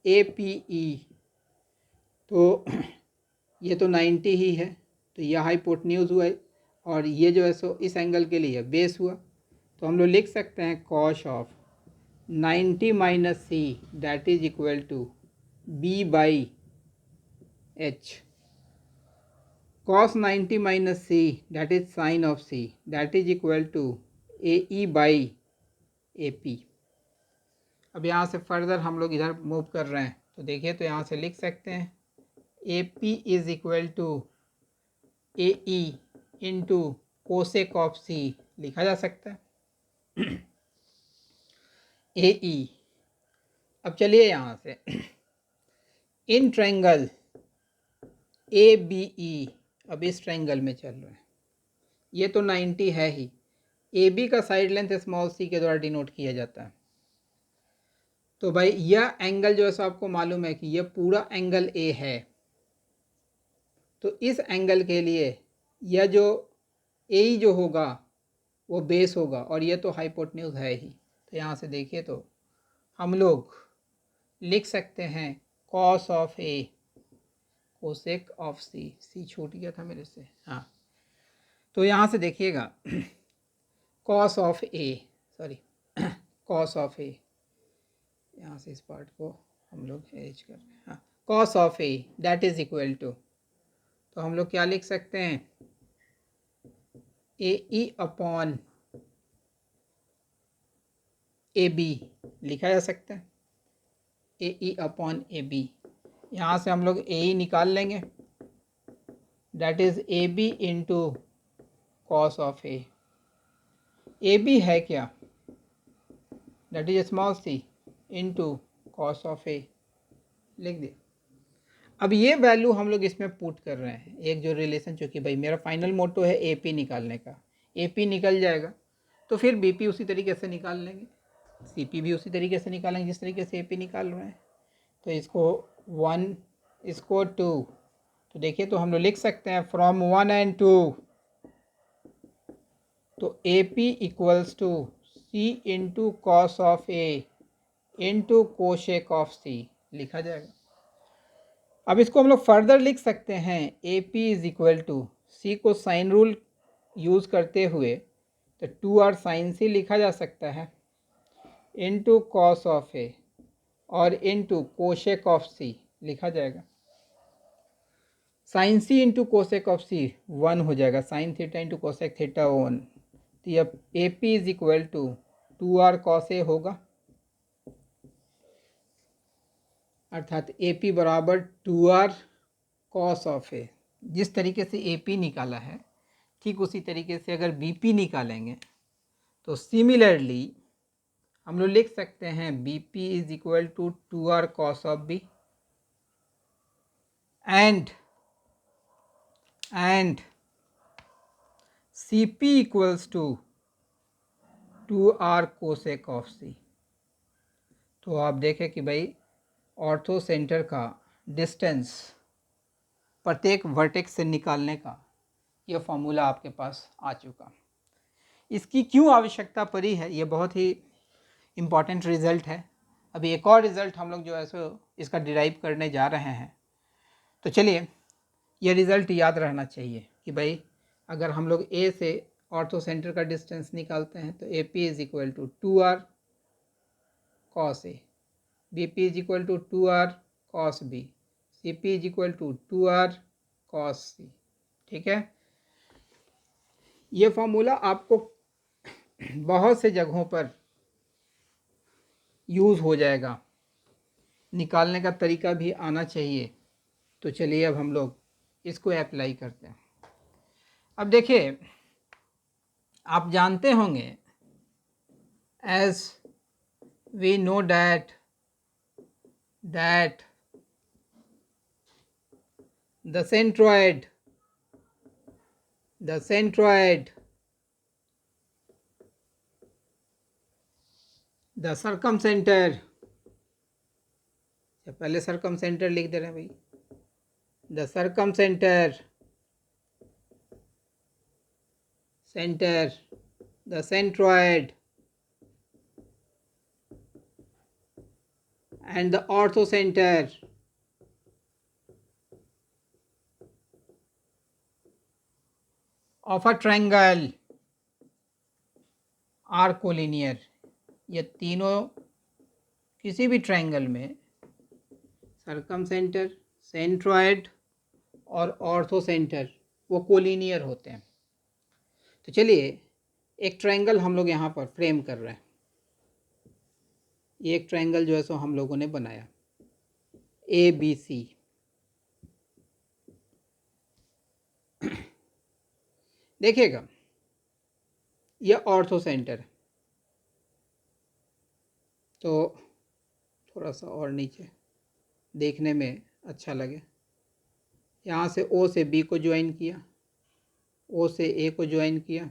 APE, तो ये तो 90 ही है, तो यह हाइपोटेन्यूज हुआ है, और ये जो है सो इस एंगल के लिए बेस हुआ। तो हम लोग लिख सकते हैं cos of 90 minus C that is equal to B/H। cos 90 minus C that is sine of C that is equal to AE/AP। अब यहाँ से फर्दर हम लोग इधर मूव कर रहे हैं, तो देखिए, तो यहाँ से लिख सकते हैं AP is equal to AE into cosec of C लिखा जा सकता है AE। अब चलिए यहाँ से इन ट्रायंगल ABE, अब इस ट्रायंगल में चल रहे हैं, ये तो 90 है ही, AB का साइड लेंथ स्मॉल c के द्वारा डिनोट किया जाता है। तो भाई यह एंगल जो है सो आपको मालूम है कि यह पूरा एंगल A है, तो इस एंगल के लिए यह जो AE जो होगा वो बेस होगा, और ये तो हाइपोटेन्यूज है ही। तो यहाँ से देखिए, तो हम लोग लिख सकते हैं cos of A cosec of C छूट गया था मेरे से, हाँ। तो यहाँ से देखिएगा cos of A, sorry cos of A, यहाँ से इस पार्ट को हम लोग एज कर रहे हैं, हाँ, cos of A that is equal to, तो हम लोग क्या लिख सकते हैं AE अपॉन AB लिखा जा सकता है, AE अपॉन AB। यहाँ से हम लोग AE निकाल लेंगे, that is AB into cos of A। AB है क्या, that is small c into cos of A, लिख दिया। अब ये वैल्यू हम लोग इसमें पुट कर रहे हैं, एक जो रिलेशन, चूँकि भाई मेरा फाइनल मोटो है AP निकालने का, AP निकल जाएगा तो फिर BP उसी तरीके से निकाल लेंगे, CP भी उसी तरीके से निकालेंगे जिस तरीके से AP निकाल रहे हैं। तो इसको 1 इसको 2, तो देखिए, तो हम लोग लिख सकते हैं फ्रॉम 1 and 2, तो AP equals to C into cos of A into cosec of C लिखा जाएगा। अब इसको हम लोग फर्दर लिख सकते हैं AP is equal to C को साइन रूल यूज़ करते हुए तो 2r साइन C लिखा जा सकता है इंटू कॉस ऑफ A और इंटू कोशेक ऑफ C लिखा जाएगा। Sine C into cosec of C 1 हो जाएगा, sine theta into cosec theta 1। तो यह AP is equal to 2r cos A होगा, अर्थात AP बराबर 2r कॉस ऑफ A। जिस तरीके से AP निकाला है ठीक उसी तरीके से अगर BP निकालेंगे तो सिमिलरली हम लोग लिख सकते हैं BP is equal to 2r cos of B and CP equals to 2r cosec of C। तो आप देखें कि भाई ऑर्थो सेंटर का डिस्टेंस प्रत्येक वर्टेक्स से निकालने का यह फॉर्मूला आपके पास आ चुका। इसकी क्यों आवश्यकता पड़ी है, ये बहुत ही इम्पॉर्टेंट रिज़ल्ट है। अभी एक और रिज़ल्ट हम लोग जो है सो इसका डिराइव करने जा रहे हैं। तो चलिए, यह रिज़ल्ट याद रहना चाहिए कि भाई अगर हम लोग A से ऑर्थो सेंटर का डिस्टेंस निकालते हैं तो AP is equal to 2r cos A, BP is equal to 2r cos B, CP is equal to 2r cos C। ठीक है, ये फॉर्मूला आपको बहुत से जगहों पर यूज़ हो जाएगा, निकालने का तरीका भी आना चाहिए। तो चलिए अब हम लोग इसको अप्लाई करते हैं। अब देखिए, आप जानते होंगे, as we know that the centroid the circumcenter, पहले circumcenter लिख दे रहे हैं भाई, the circumcenter the centroid and the orthocenter of a triangle are collinear। ये तीनों किसी भी ट्रायंगल में सर्कमसेंटर, सेंट्रॉयड और ऑर्थोसेंटर वो कोलिनियर होते हैं। तो चलिए एक ट्रायंगल हम लोग यहाँ पर फ्रेम कर रहे हैं। ये एक ट्रायंगल जो है सो हम लोगों ने बनाया ABC। देखिएगा यह ऑर्थोसेंटर है, तो थोड़ा सा और नीचे देखने में अच्छा लगे। यहाँ से O से B को ज्वाइन किया, O से A को ज्वाइन किया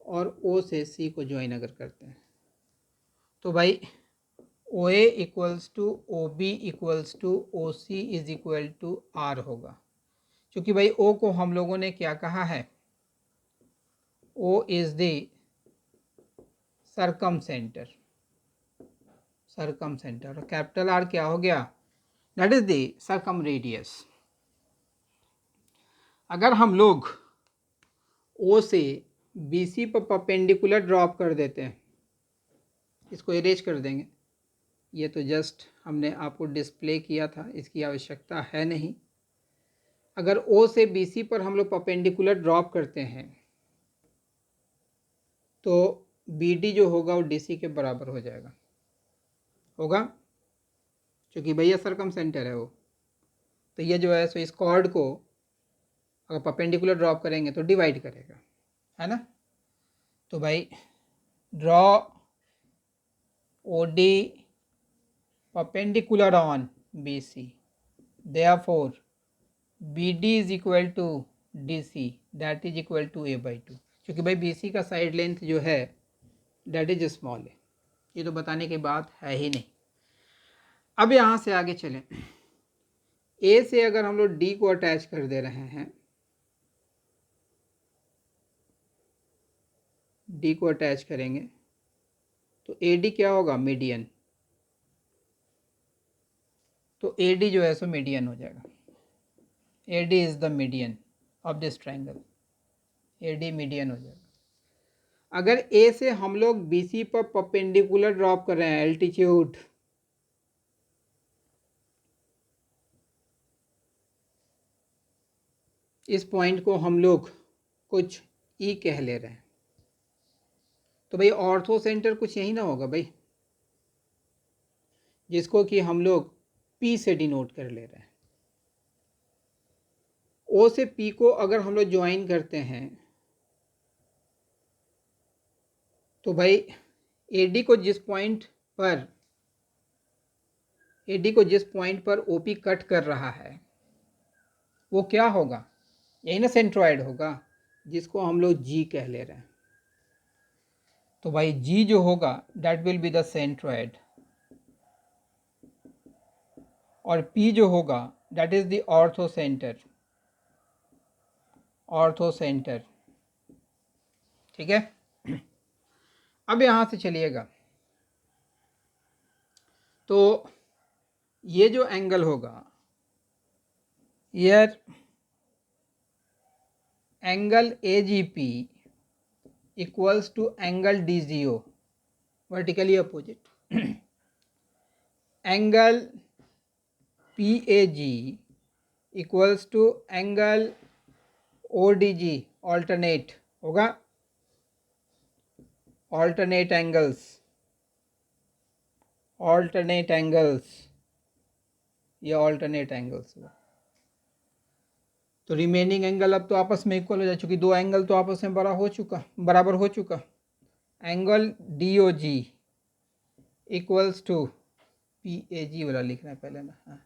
और O से C को ज्वाइन अगर करते हैं तो भाई OA equals to OB equals to OC is equal to R होगा। क्योंकि भाई O को हम लोगों ने क्या कहा है, O इज द सर्कमसेंटर, और कैपिटल R क्या हो गया, that is the circum radius. अगर हम लोग O से BC पर परपेंडिकुलर ड्रॉप कर देते हैं, इसको इरेज कर देंगे, ये तो जस्ट हमने आपको डिस्प्ले किया था, इसकी आवश्यकता है नहीं। अगर O से BC पर हम लोग परपेंडिकुलर ड्रॉप करते हैं तो BD जो होगा वो DC के बराबर हो जाएगा, क्योंकि भैया सर्कमसेंटर है वो। तो ये जो है सो इस कॉर्ड को अगर परपेंडिकुलर ड्रॉप करेंगे तो डिवाइड करेगा, है ना। तो भाई draw OD perpendicular on BC, therefore BD is equal to DC, that is equal to A/2। क्योंकि भाई BC का साइड लेंथ जो है that is स्मॉल है, ये तो बताने की बात है ही नहीं। अब यहाँ से आगे चलें, A से अगर हम लोग D को अटैच कर दे रहे हैं, D को अटैच करेंगे तो AD क्या होगा, मीडियन। तो AD जो है सो मीडियन हो जाएगा, AD is the median of this triangle, AD median हो जाएगा। अगर A से हम लोग BC पर परपेंडिकुलर ड्रॉप कर रहे हैं, एल्टीट्यूड, इस पॉइंट को हम लोग कुछ E कह ले रहे हैं, तो भाई ऑर्थो सेंटर कुछ यही ना होगा भाई, जिसको कि हम लोग P से डिनोट कर ले रहे हैं। O से P को अगर हम लोग ज्वाइन करते हैं तो भाई AD को जिस पॉइंट पर OP कट कर रहा है वो क्या होगा, यही ना सेंट्रॉयड होगा, जिसको हम लोग G कह ले रहे हैं। तो भाई G जो होगा that will be the centroid, और P जो होगा दैट इज द ऑर्थोसेंटर। ठीक है। अब यहाँ से चलिएगा, तो ये जो एंगल होगा, ये angle AGP equals to angle DGO, vertically opposite. Angle PAG equals to angle ODG, alternate होगा, ऑल्टरनेट एंगल्स, ये ऑल्टरनेट एंगल्स हुआ। तो रिमेनिंग एंगल अब तो आपस में इक्वल हो जाए, चूँकि दो एंगल तो आपस में बराबर हो चुका। Angle DOG equals to PAG वाला लिखना है पहले ना, हाँ,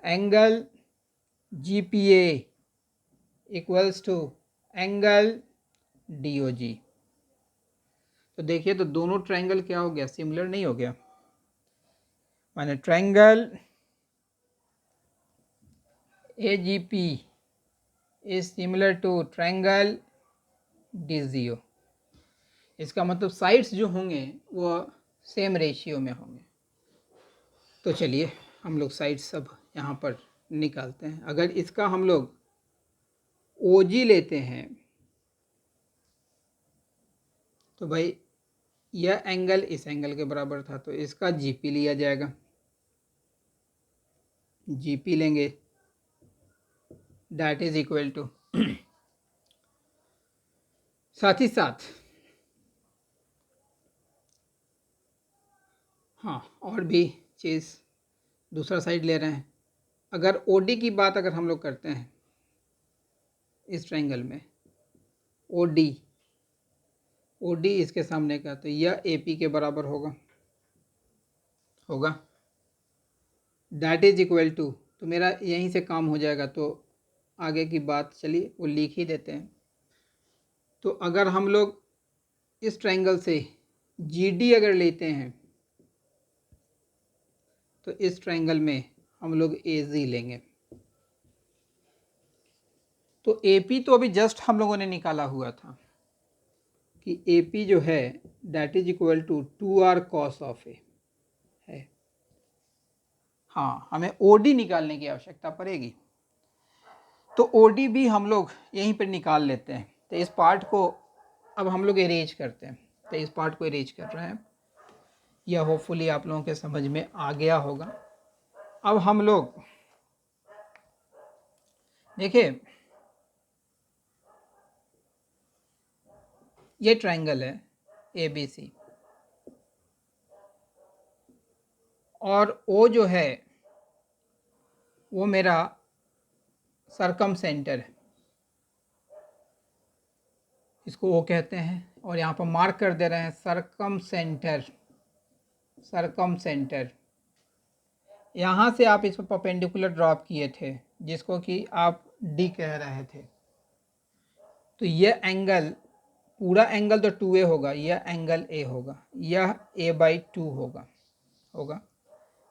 angle GPA equals to angle DOG। तो देखिए तो दोनों ट्रायंगल क्या हो गया, सिमिलर नहीं हो गया, माने triangle AGP is similar to triangle DGO। इसका मतलब साइड्स जो होंगे वो सेम रेशियो में होंगे। तो चलिए हम लोग साइड्स सब यहाँ पर निकालते हैं। अगर इसका हम लोग OG लेते हैं तो भाई यह एंगल इस एंगल के बराबर था, तो इसका GP लिया जाएगा, GP लेंगे, दैट इज इक्वल टू साथ ही साथ हाँ और भी चीज़ दूसरा साइड ले रहे हैं। अगर OD की बात अगर हम लोग करते हैं इस ट्रायंगल में, OD इसके सामने का, तो यह AP के बराबर होगा दैट इज इक्वल टू, तो मेरा यहीं से काम हो जाएगा। तो आगे की बात चलिए वो लिख ही देते हैं। तो अगर हम लोग इस ट्रायंगल से GD अगर लेते हैं तो इस ट्रायंगल में हम लोग AZ लेंगे। तो AP तो अभी जस्ट हम लोगों ने निकाला हुआ था कि AP जो है that is equal to 2R cos of A है। हाँ, हमें OD निकालने की आवश्यकता पड़ेगी, तो OD भी हम लोग यहीं पर निकाल लेते हैं। तो इस पार्ट को अब हम लोग इरेज करते हैं, तो इस पार्ट को इरेज कर रहे हैं। यह होपफुली आप लोगों के समझ में आ गया होगा। अब हम लोग देखिए ये ट्रायंगल है ABC और O जो है वो मेरा सरकम सेंटर है, इसको O कहते हैं, और यहाँ पर मार्क कर दे रहे हैं सरकम सेंटर। यहाँ से आप इस पर परपेंडिकुलर ड्रॉप किए थे जिसको कि आप D कह रहे थे। तो यह एंगल, पूरा एंगल तो 2A होगा, यह एंगल A होगा, यह A/2 होगा।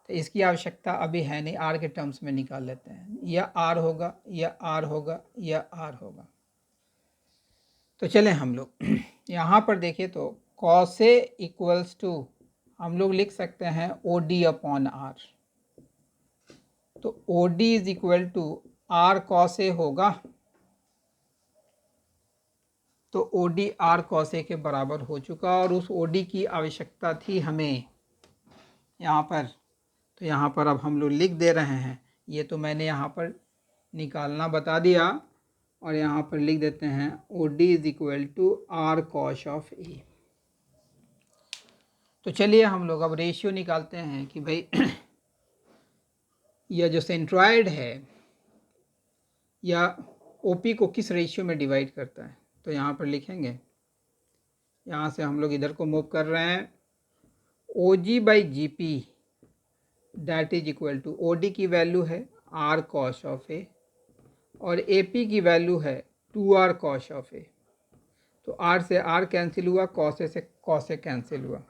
तो इसकी आवश्यकता अभी है नहीं, R के टर्म्स में निकाल लेते हैं। यह R होगा, यह R होगा, यह R होगा। तो चलें हम लोग यहाँ पर देखिए तो cos A इक्वल्स टू हम लोग लिख सकते हैं OD/R। तो OD is equal to R cos A होगा, तो OD R cos A के बराबर हो चुका, और उस OD की आवश्यकता थी हमें यहाँ पर। तो यहाँ पर अब हम लोग लिख दे रहे हैं, ये तो मैंने यहाँ पर निकालना बता दिया, और यहाँ पर लिख देते हैं OD is equal to R cos of A। तो चलिए हम लोग अब रेशियो निकालते हैं कि भाई यह जो सेंट्रॉयड है या OP को किस रेशियो में डिवाइड करता है। तो यहाँ पर लिखेंगे, यहाँ से हम लोग इधर को मूव कर रहे हैं, OG/GP that is equal to, OD की वैल्यू है R cos ऑफ A और AP की वैल्यू है 2R cos ऑफ A। तो R से R कैंसिल हुआ, cos A से cos A कैंसिल हुआ,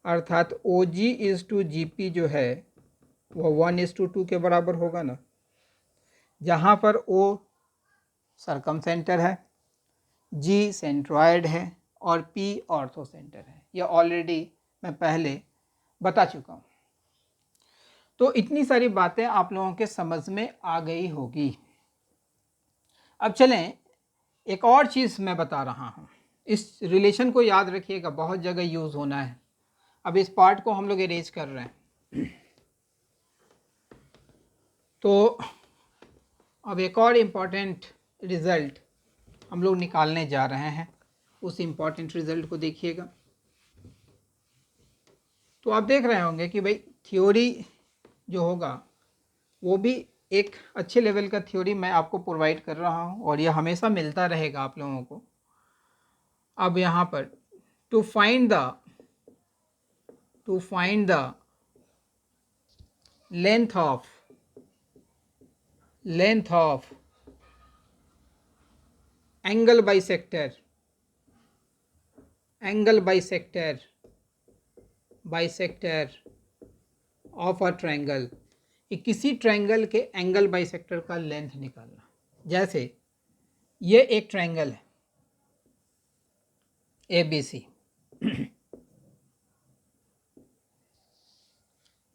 अर्थात OG इज टू GP जो है वो 1:2 के बराबर होगा ना, जहाँ पर O सरकम सेंटर है, G सेंट्रॉयड है और P ऑर्थो सेंटर है। यह ऑलरेडी मैं पहले बता चुका हूँ। तो इतनी सारी बातें आप लोगों के समझ में आ गई होगी। अब चलें, एक और चीज़ मैं बता रहा हूँ, इस रिलेशन को याद रखिएगा, बहुत जगह यूज़ होना है। अब इस पार्ट को हम लोग इरेज कर रहे हैं। तो अब एक और इम्पॉर्टेंट रिज़ल्ट हम लोग निकालने जा रहे हैं, उस इम्पॉर्टेंट रिज़ल्ट को देखिएगा। तो आप देख रहे होंगे कि भाई थ्योरी जो होगा वो भी एक अच्छे लेवल का थ्योरी मैं आपको प्रोवाइड कर रहा हूँ और यह हमेशा मिलता रहेगा आप लोगों को। अब यहाँ पर to find the length of angle bisector of a triangle, किसी ट्रायंगल के एंगल बाइसेक्टर का लेंथ निकालना। जैसे ये एक ट्रायंगल है ABC,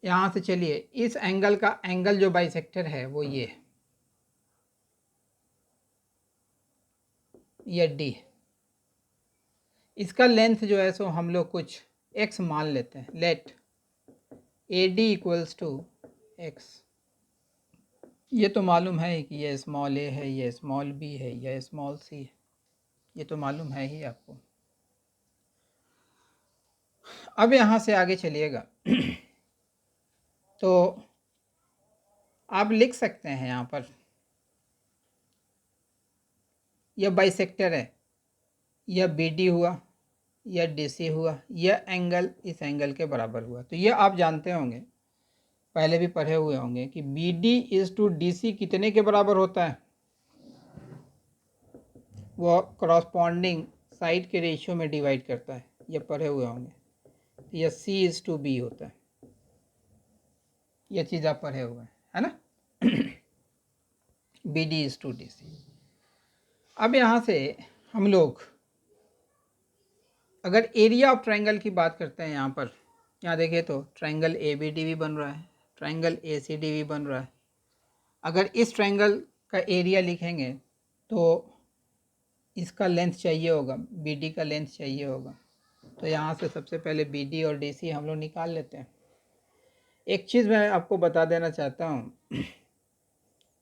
यहाँ से चलिए इस एंगल का एंगल जो बाइसेक्टर है वो ये D है। इसका लेंथ जो है सो हम लोग कुछ x मान लेते हैं। Let AD equals to x। ये तो मालूम है कि ये स्मॉल a है, ये स्मॉल b है, ये स्मॉल c है, ये तो मालूम है ही आपको। अब यहाँ से आगे चलिएगा तो आप लिख सकते हैं यहाँ पर यह बाइसेक्टर है, यह BD हुआ, यह DC हुआ, यह एंगल इस एंगल के बराबर हुआ। तो यह आप जानते होंगे, पहले भी पढ़े हुए होंगे कि BD इज टू DC कितने के बराबर होता है, वो करॉस्पॉन्डिंग साइड के रेशियो में डिवाइड करता है, ये पढ़े हुए होंगे। यह C इज टू B होता है, यह चीज़ आप पढ़े हुए हैं, है ना। BD is to DC। अब यहाँ से हम लोग अगर एरिया ऑफ ट्रायंगल की बात करते हैं, यहाँ देखिए तो ट्रायंगल ABD भी बन रहा है, ट्रायंगल ACD भी बन रहा है। अगर इस ट्रायंगल का एरिया लिखेंगे तो इसका लेंथ चाहिए होगा, BD का लेंथ चाहिए होगा। तो यहाँ से सबसे पहले BD और DC हम लोग निकाल लेते हैं। एक चीज़ मैं आपको बता देना चाहता हूँ,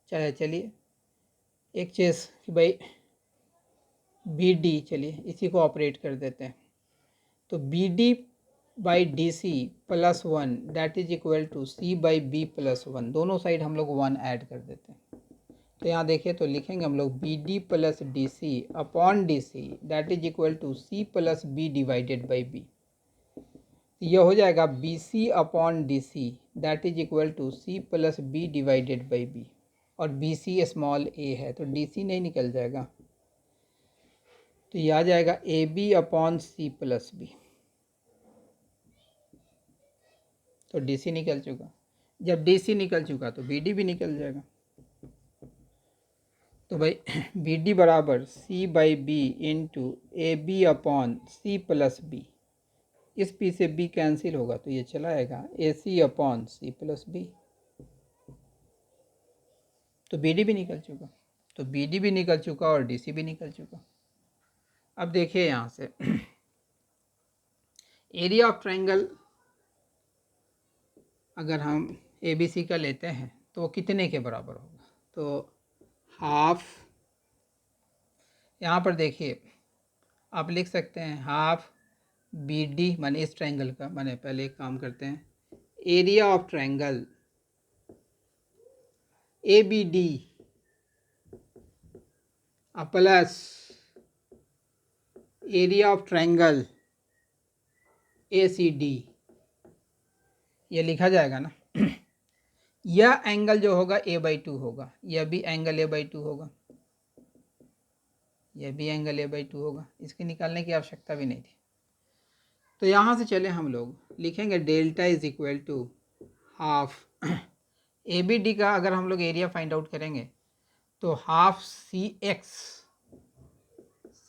चलिए एक चीज़ कि भाई BD, चलिए इसी को ऑपरेट कर देते हैं। तो BD by DC plus 1 that is equal to C by B plus 1, दोनों साइड हम लोग 1 ऐड कर देते हैं। तो यहाँ देखिए तो लिखेंगे हम लोग BD plus DC upon DC that is equal to C plus B divided by B। यह हो जाएगा BC upon DC that is equal to C plus B divided by B, और BC स्मॉल a है तो DC नहीं निकल जाएगा, तो यह आ जाएगा AB upon C plus B। तो DC निकल चुका, जब DC निकल चुका तो BD भी निकल जाएगा। तो भाई BD बराबर C by B into AB upon C plus B, इस P से B कैंसिल होगा तो ये चला आएगा AC upon C plus B। तो BD भी निकल चुका, तो BD भी निकल चुका और DC भी निकल चुका। अब देखिए यहाँ से एरिया ऑफ ट्रायंगल अगर हम ABC का लेते हैं तो कितने के बराबर होगा, तो हाफ, यहाँ पर देखिए आप लिख सकते हैं हाफ BD माने इस ट्रायंगल का, माने पहले एक काम करते हैं, area of triangle ABD plus area of triangle ACD, ये लिखा जाएगा ना। यह एंगल जो होगा A/2 होगा, यह भी एंगल A/2 होगा, यह भी एंगल A/2 होगा, इसके निकालने की आवश्यकता भी नहीं थी। तो यहाँ से चले हम लोग लिखेंगे delta is equal to half ABD का अगर हम लोग एरिया फाइंड आउट करेंगे तो हाफ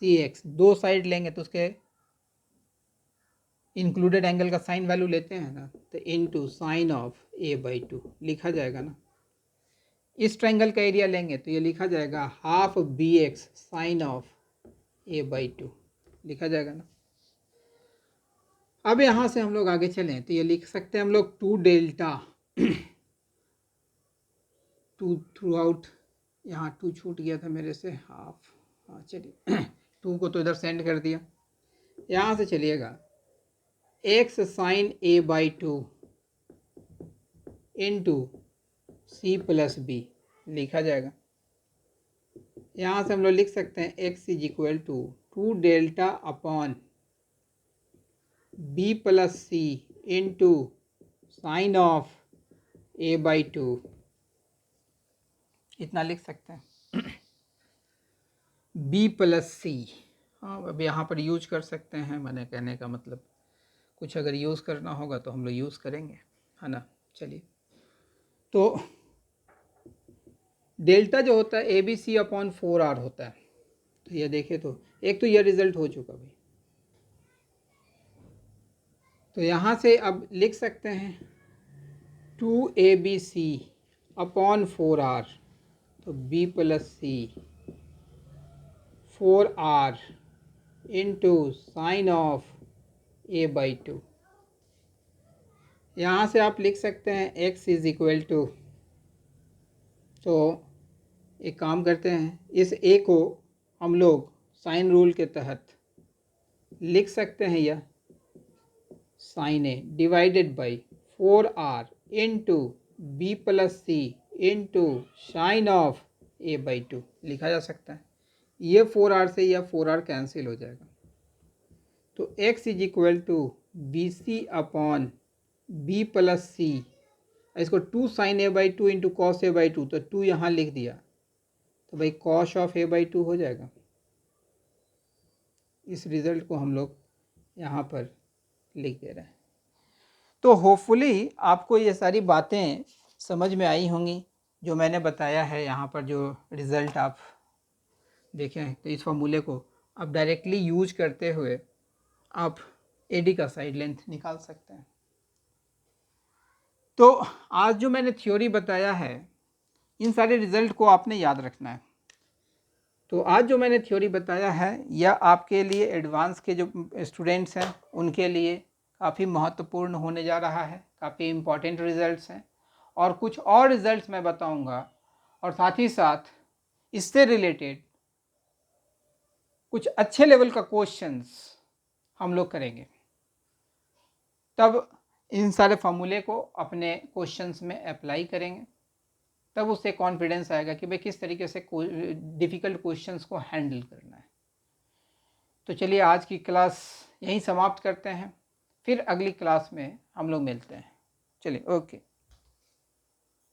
CX, दो साइड लेंगे तो उसके इंक्लूडेड एंगल का साइन वैल्यू लेते हैं ना, तो इनटू साइन ऑफ A/2 लिखा जाएगा ना। इस ट्रायंगल का एरिया लेंगे तो ये लिखा जाएगा half BX sign of A/2 लिखा जाएगा ना। अब यहाँ से हम लोग आगे चलें तो ये लिख सकते हैं हम लोग 2 डेल्टा 2 थ्रू आउट, यहाँ 2 छूट गया था मेरे से, हाफ, हाँ चलिए 2 को तो इधर सेंड कर दिया। यहाँ से चलिएगा x sine A/2 into C plus B, लिखा जाएगा। यहाँ से हम लोग लिख सकते हैं x is equal to 2 delta upon b plus C into sine of a/2, इतना लिख सकते हैं। b प्लस सी, हाँ अब यहाँ पर यूज कर सकते हैं, मैंने कहने का मतलब कुछ अगर यूज़ करना होगा तो हम लोग यूज़ करेंगे, है ना। चलिए, तो डेल्टा जो होता है A B C upon 4r होता है। तो ये देखें, तो एक तो यह रिजल्ट हो चुका भाई। तो यहाँ से अब लिख सकते हैं 2abc अपॉन 4r, तो b plus C 4r into sine of a/2। यहाँ से आप लिख सकते हैं x इज इक्वल टू, तो एक काम करते हैं, इस a को हम लोग साइन रूल के तहत लिख सकते हैं, यह sine a divided by 4r into B plus C into sine of a/2 लिखा जा सकता है। ये 4r से यह 4r कैंसिल हो जाएगा। तो x is equal to B C upon B plus C, इसको 2 sign a/2 into cos a/2, तो 2 यहाँ लिख दिया, तो भाई कॉस ऑफ a/2 हो जाएगा। इस रिज़ल्ट को हम लोग यहाँ पर लिख दे रहे हैं। तो होपफुली आपको ये सारी बातें समझ में आई होंगी जो मैंने बताया है। यहाँ पर जो रिज़ल्ट आप देखें, तो इस फॉर्मूले को आप डायरेक्टली यूज करते हुए आप एडी का साइड लेंथ निकाल सकते हैं। तो आज जो मैंने थ्योरी बताया है, इन सारे रिज़ल्ट को आपने याद रखना है। तो आज जो मैंने थ्योरी बताया है, यह आपके लिए एडवांस के जो स्टूडेंट्स हैं उनके लिए काफ़ी महत्वपूर्ण होने जा रहा है, काफ़ी इम्पॉर्टेंट रिज़ल्ट्स हैं। और कुछ और रिज़ल्ट्स मैं बताऊंगा, और साथ ही साथ इससे रिलेटेड कुछ अच्छे लेवल का क्वेश्चंस हम लोग करेंगे। तब इन सारे फार्मूले को अपने क्वेश्चंस में अप्लाई करेंगे, तब उससे कॉन्फिडेंस आएगा कि भाई किस तरीके से डिफ़िकल्ट क्वेश्चंस को हैंडल करना है। तो चलिए आज की क्लास यहीं समाप्त करते हैं, फिर अगली क्लास में हम लोग मिलते हैं। चलिए, ओके।